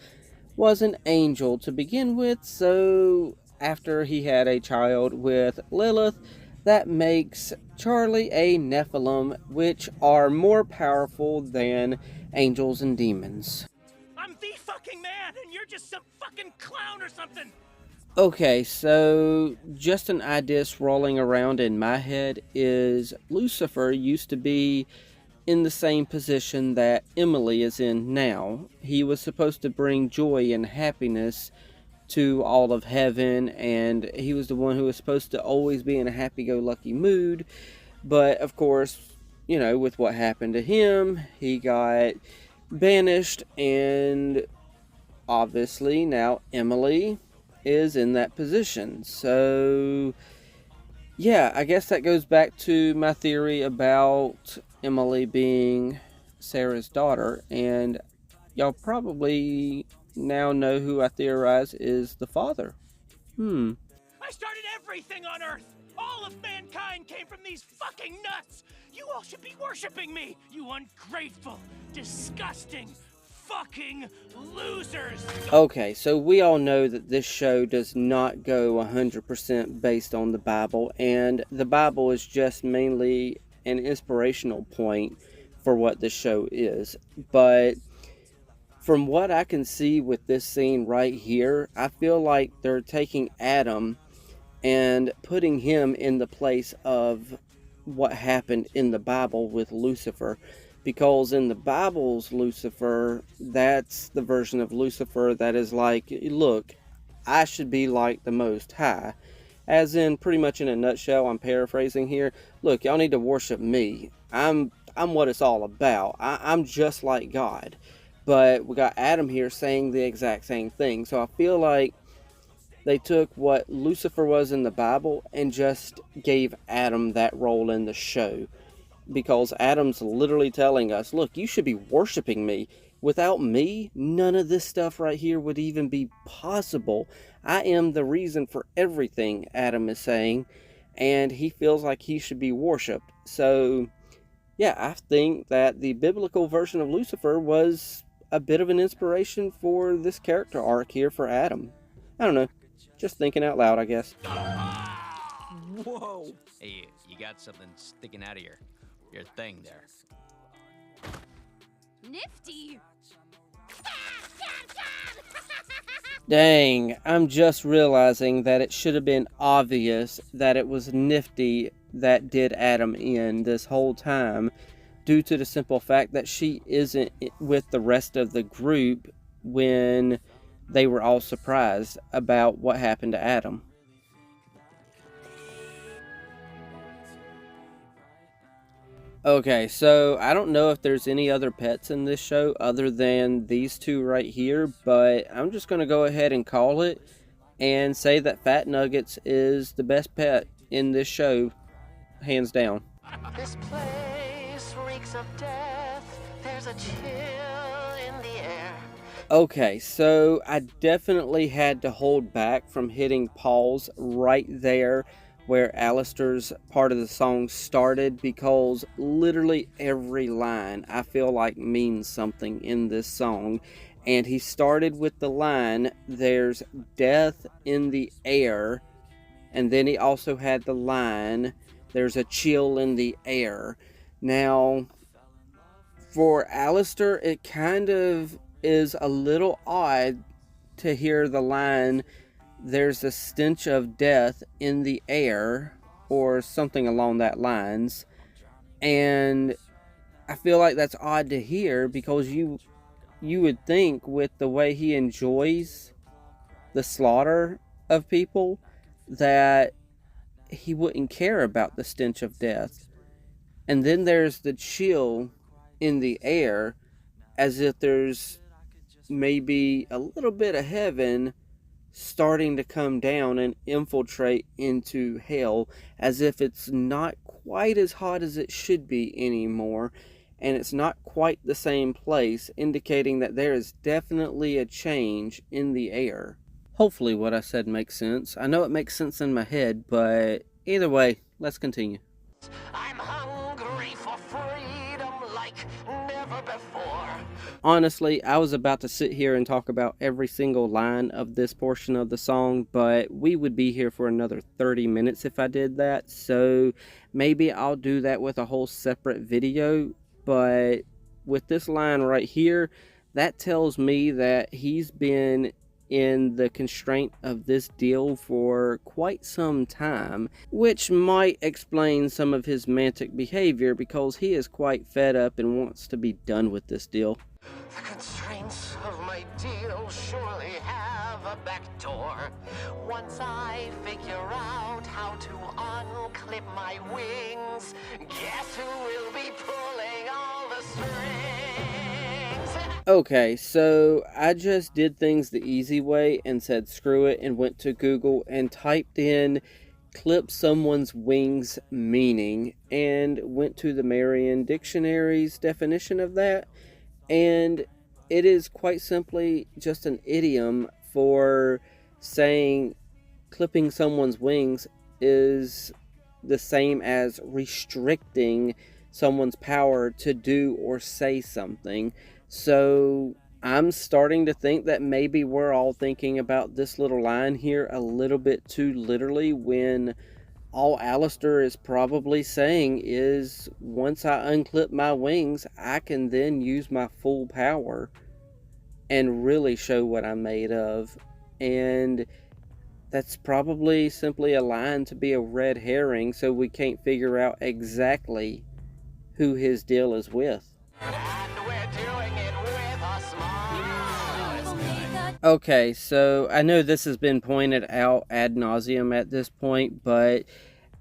D: was an angel to begin with. So after he had a child with Lilith, that makes Charlie a Nephilim, which are more powerful than angels and demons.
I: I'm the fucking man, and you're just some fucking clown or something.
D: Okay, so just an idea swirling around in my head is Lucifer used to be in the same position that Emily is in now. He was supposed to bring joy and happiness to all of heaven, and he was the one who was supposed to always be in a happy-go-lucky mood. But of course, you know, with what happened to him, he got banished, and obviously now Emily is in that position. So yeah, I guess that goes back to my theory about Emily being Sarah's daughter, and y'all probably now know who I theorize is the father.
I: I started everything on Earth. All of mankind came from these fucking nuts. You all should be worshiping me, you ungrateful, disgusting, fucking losers.
D: Okay, so we all know that this show does not go 100% based on the Bible, and the Bible is just mainly an inspirational point for what this show is. But from what I can see with this scene right here, I feel like they're taking Adam and putting him in the place of what happened in the Bible with Lucifer. Because in the Bible's Lucifer, that's the version of Lucifer that is like, look, I should be like the Most High. As in, pretty much in a nutshell, I'm paraphrasing here. Look, y'all need to worship me. I'm what it's all about. I'm just like God. But we got Adam here saying the exact same thing. So I feel like they took what Lucifer was in the Bible and just gave Adam that role in the show. Because Adam's literally telling us, look, you should be worshiping me. Without me, none of this stuff right here would even be possible. I am the reason for everything, Adam is saying. And he feels like he should be worshipped. So, yeah, I think that the biblical version of Lucifer was a bit of an inspiration for this character arc here for Adam. I don't know. Just thinking out loud, I guess.
U: Whoa! Hey, you got something sticking out of your thing there.
C: Nifty!
D: Dang, I'm just realizing that it should have been obvious that it was Nifty that did Adam in this whole time, due to the simple fact that she isn't with the rest of the group when they were all surprised about what happened to Adam. Okay, so I don't know if there's any other pets in this show other than these two right here, but I'm just going to go ahead and call it and say that Fat Nuggets is the best pet in this show, hands down.
G: This place reeks of death. There's a chill in the air.
D: Okay, so I definitely had to hold back from hitting pause right there where Alistair's part of the song started, because literally every line I feel like means something in this song. And he started with the line, there's death in the air, and then he also had the line, there's a chill in the air. Now, for Alistair, it kind of is a little odd to hear the line, there's a stench of death in the air, or something along that lines. And I feel like that's odd to hear, because you would think with the way he enjoys the slaughter of people that he wouldn't care about the stench of death. And then there's the chill in the air, as if there's maybe a little bit of heaven starting to come down and infiltrate into hell, as if it's not quite as hot as it should be anymore, and it's not quite the same place, indicating that there is definitely a change in the air. Hopefully what I said makes sense. I know it makes sense in my head, but either way, let's continue.
G: I'm hungry for freedom like never before.
D: Honestly, I was about to sit here and talk about every single line of this portion of the song, but we would be here for another 30 minutes if I did that, so maybe I'll do that with a whole separate video. But with this line right here, that tells me that he's been in the constraint of this deal for quite some time, which might explain some of his mantic behavior, because he is quite fed up and wants to be done with this deal.
G: The constraints of my deal surely have a back door. Once I figure out how to unclip my wings, guess who will be pulling all the strings?
D: Okay, so I just did things the easy way and said screw it and went to Google and typed in clip someone's wings meaning and went to the Merriam Dictionary's definition of that, and it is quite simply just an idiom for saying clipping someone's wings is the same as restricting someone's power to do or say something. So I'm starting to think that maybe we're all thinking about this little line here a little bit too literally, when all Alistair is probably saying is, once I unclip my wings, I can then use my full power and really show what I'm made of. And that's probably simply a line to be a red herring, so we can't figure out exactly who his deal is with. Okay, so I know this has been pointed out ad nauseum at this point, but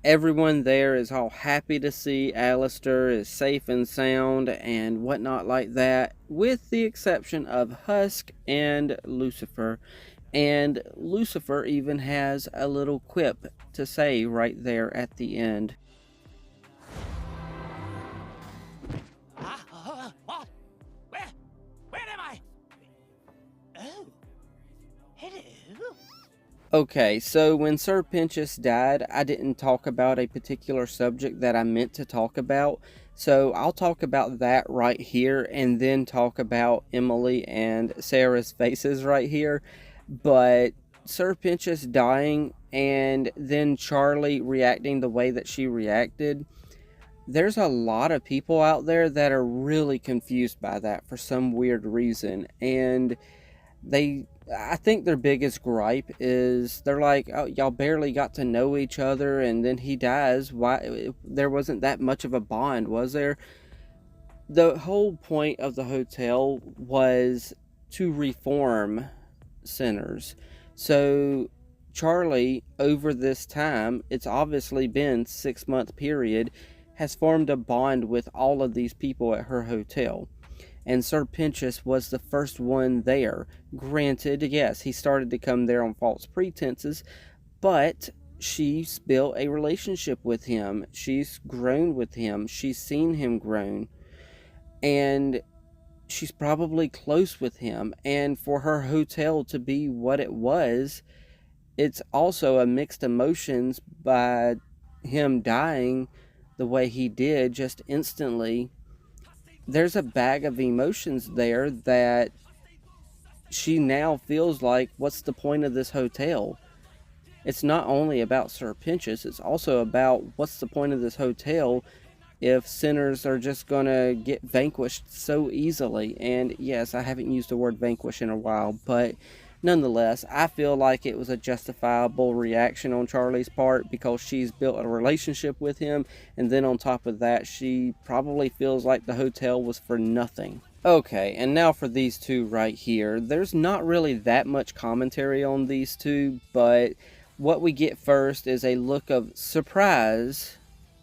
D: everyone there is all happy to see Alistair is safe and sound and whatnot like that, with the exception of Husk and Lucifer. And Lucifer even has a little quip to say right there at the end.
I: What? Where am I? Oh. Hello.
D: Okay, so when Sir Pinchus died, I didn't talk about a particular subject that I meant to talk about. So I'll talk about that right here and then talk about Emily and Sarah's faces right here. But Sir Pinchus dying and then Charlie reacting the way that she reacted, there's a lot of people out there that are really confused by that for some weird reason. And I think their biggest gripe is they're like, oh, y'all barely got to know each other and then he dies. Why? There wasn't that much of a bond, was there? The whole point of the hotel was to reform sinners. So Charlie, over this time, it's obviously been 6-month period, has formed a bond with all of these people at her hotel. And Sir Pinchus was the first one there. Granted, yes, he started to come there on false pretenses, but she's built a relationship with him. She's grown with him. She's seen him grown. And she's probably close with him. And for her hotel to be what it was, it's also a mixed emotions by him dying the way he did just instantly. There's a bag of emotions there that she now feels like, what's the point of this hotel? It's not only about Sir Pinchus, it's also about what's the point of this hotel if sinners are just gonna get vanquished so easily. And yes, I haven't used the word vanquish in a while, but nonetheless, I feel like it was a justifiable reaction on Charlie's part, because she's built a relationship with him, and then on top of that, she probably feels like the hotel was for nothing. Okay, and now for these two right here. There's not really that much commentary on these two, but what we get first is a look of surprise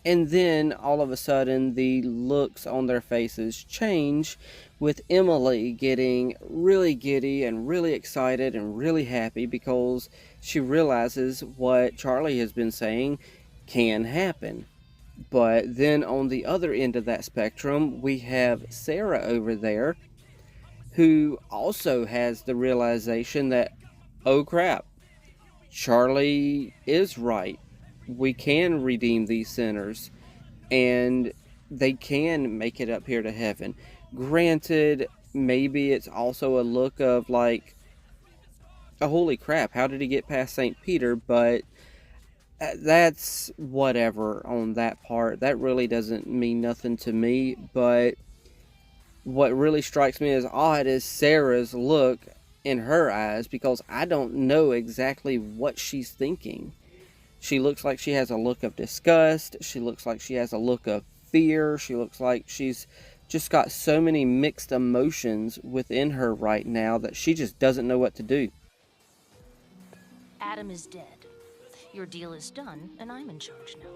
D: And then all of a sudden the looks on their faces change, with Emily getting really giddy and really excited and really happy because she realizes what Charlie has been saying can happen. But then on the other end of that spectrum, we have Sarah over there, who also has the realization that, oh crap, Charlie is right. We can redeem these sinners, and they can make it up here to heaven. Granted, maybe it's also a look of like, oh, holy crap, how did he get past St. Peter? But that's whatever on that part. That really doesn't mean nothing to me. But what really strikes me as odd is Sarah's look in her eyes, because I don't know exactly what she's thinking. She looks like she has a look of disgust. She looks like she has a look of fear. She looks like she's just got so many mixed emotions within her right now that she just doesn't know what to do.
F: Adam is dead. Your deal is done, and I'm in charge now.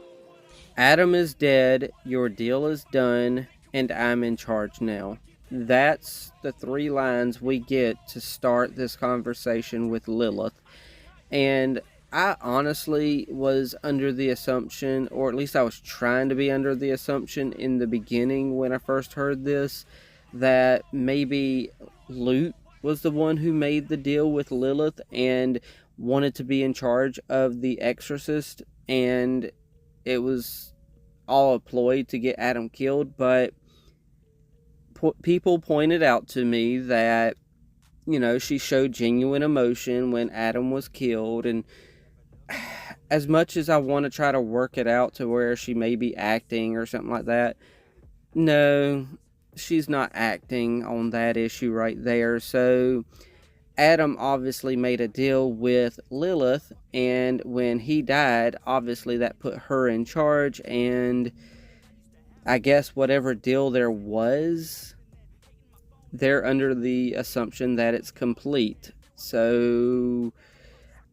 D: Adam is dead, your deal is done, and I'm in charge now. That's the 3 lines we get to start this conversation with Lilith. And I honestly was under the assumption, or at least I was trying to be under the assumption in the beginning when I first heard this, that maybe Lute was the one who made the deal with Lilith and wanted to be in charge of the Exorcist, and it was all a ploy to get Adam killed. But people pointed out to me that, you know, she showed genuine emotion when Adam was killed, and as much as I want to try to work it out to where she may be acting or something like that, no, she's not acting on that issue right there. So Adam obviously made a deal with Lilith, and when he died, obviously that put her in charge, and I guess whatever deal there was, they're under the assumption that it's complete. So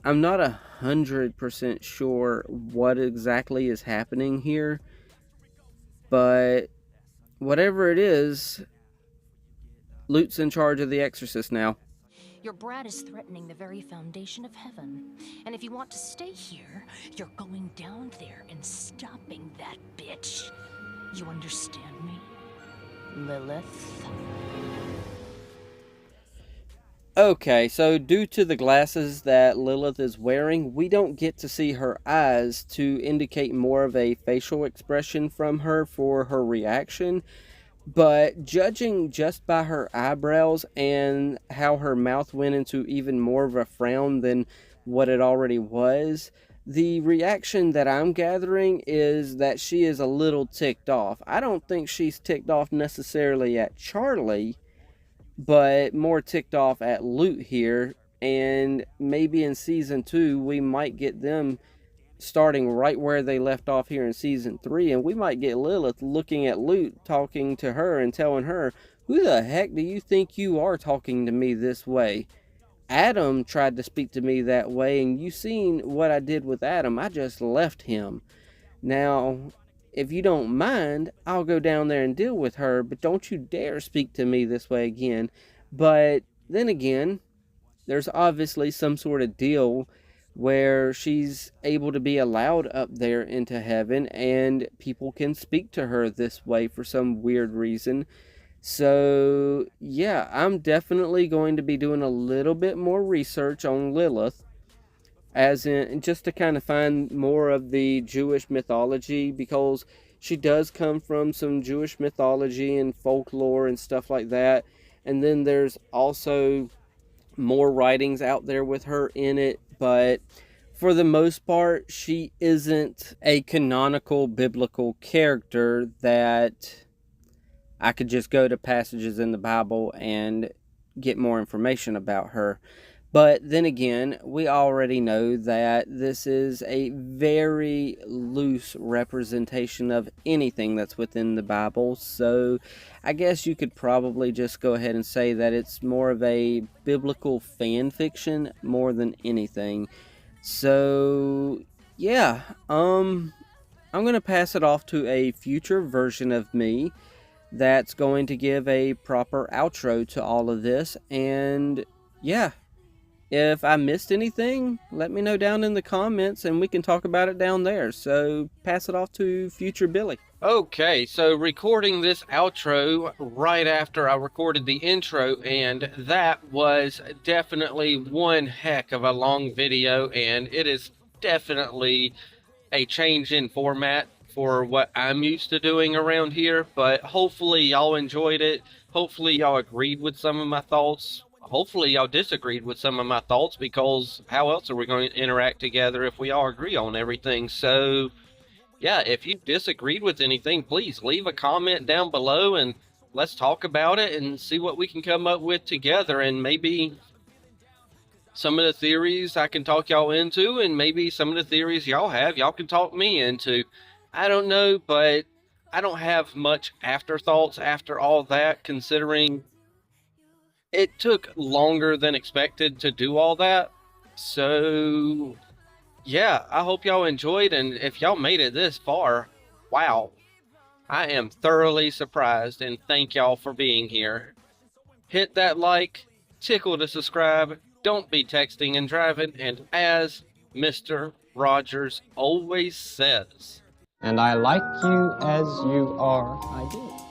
D: I'm not 100% sure what exactly is happening here, but whatever it is, Lute's in charge of the Exorcist now.
F: Your brat is threatening the very foundation of heaven. And if you want to stay here, you're going down there and stopping that bitch. You understand me, Lilith?
D: Okay, so due to the glasses that Lilith is wearing, we don't get to see her eyes to indicate more of a facial expression from her for her reaction. But judging just by her eyebrows and how her mouth went into even more of a frown than what it already was, the reaction that I'm gathering is that she is a little ticked off. I don't think she's ticked off necessarily at Charlie, but more ticked off at Lute here. And maybe in season 2 we might get them starting right where they left off here in season 3, and we might get Lilith looking at Lute, talking to her and telling her, who the heck do you think you are talking to me this way? Adam tried to speak to me that way, and you seen what I did with Adam. I just left him. Now, if you don't mind, I'll go down there and deal with her, but don't you dare speak to me this way again. But then again, there's obviously some sort of deal where she's able to be allowed up there into heaven, and people can speak to her this way for some weird reason. So yeah, I'm definitely going to be doing a little bit more research on Lilith, as in just to kind of find more of the Jewish mythology, because she does come from some Jewish mythology and folklore and stuff like that. And then there's also more writings out there with her in it, but for the most part, she isn't a canonical biblical character that I could just go to passages in the Bible and get more information about her. But then again, we already know that this is a very loose representation of anything that's within the Bible. So I guess you could probably just go ahead and say that it's more of a biblical fan fiction more than anything. So yeah, I'm going to pass it off to a future version of me that's going to give a proper outro to all of this. And yeah, if I missed anything, let me know down in the comments and we can talk about it down there. So pass it off to future Billy. Okay, so recording this outro right after I recorded the intro, and that was definitely one heck of a long video, and it is definitely a change in format for what I'm used to doing around here, but hopefully y'all enjoyed it. Hopefully y'all agreed with some of my thoughts. Hopefully y'all disagreed with some of my thoughts, because how else are we going to interact together if we all agree on everything? So yeah, if you disagreed with anything, please leave a comment down below and let's talk about it and see what we can come up with together. And maybe some of the theories I can talk y'all into, and maybe some of the theories y'all have, y'all can talk me into. I don't know, but I don't have much afterthoughts after all that, considering it took longer than expected to do all that. So yeah, I hope y'all enjoyed, and if y'all made it this far, wow, I am thoroughly surprised, and thank y'all for being here. Hit that like, tickle to subscribe, don't be texting and driving, and as Mr. Rogers always says,
B: and I like you as you are, I do.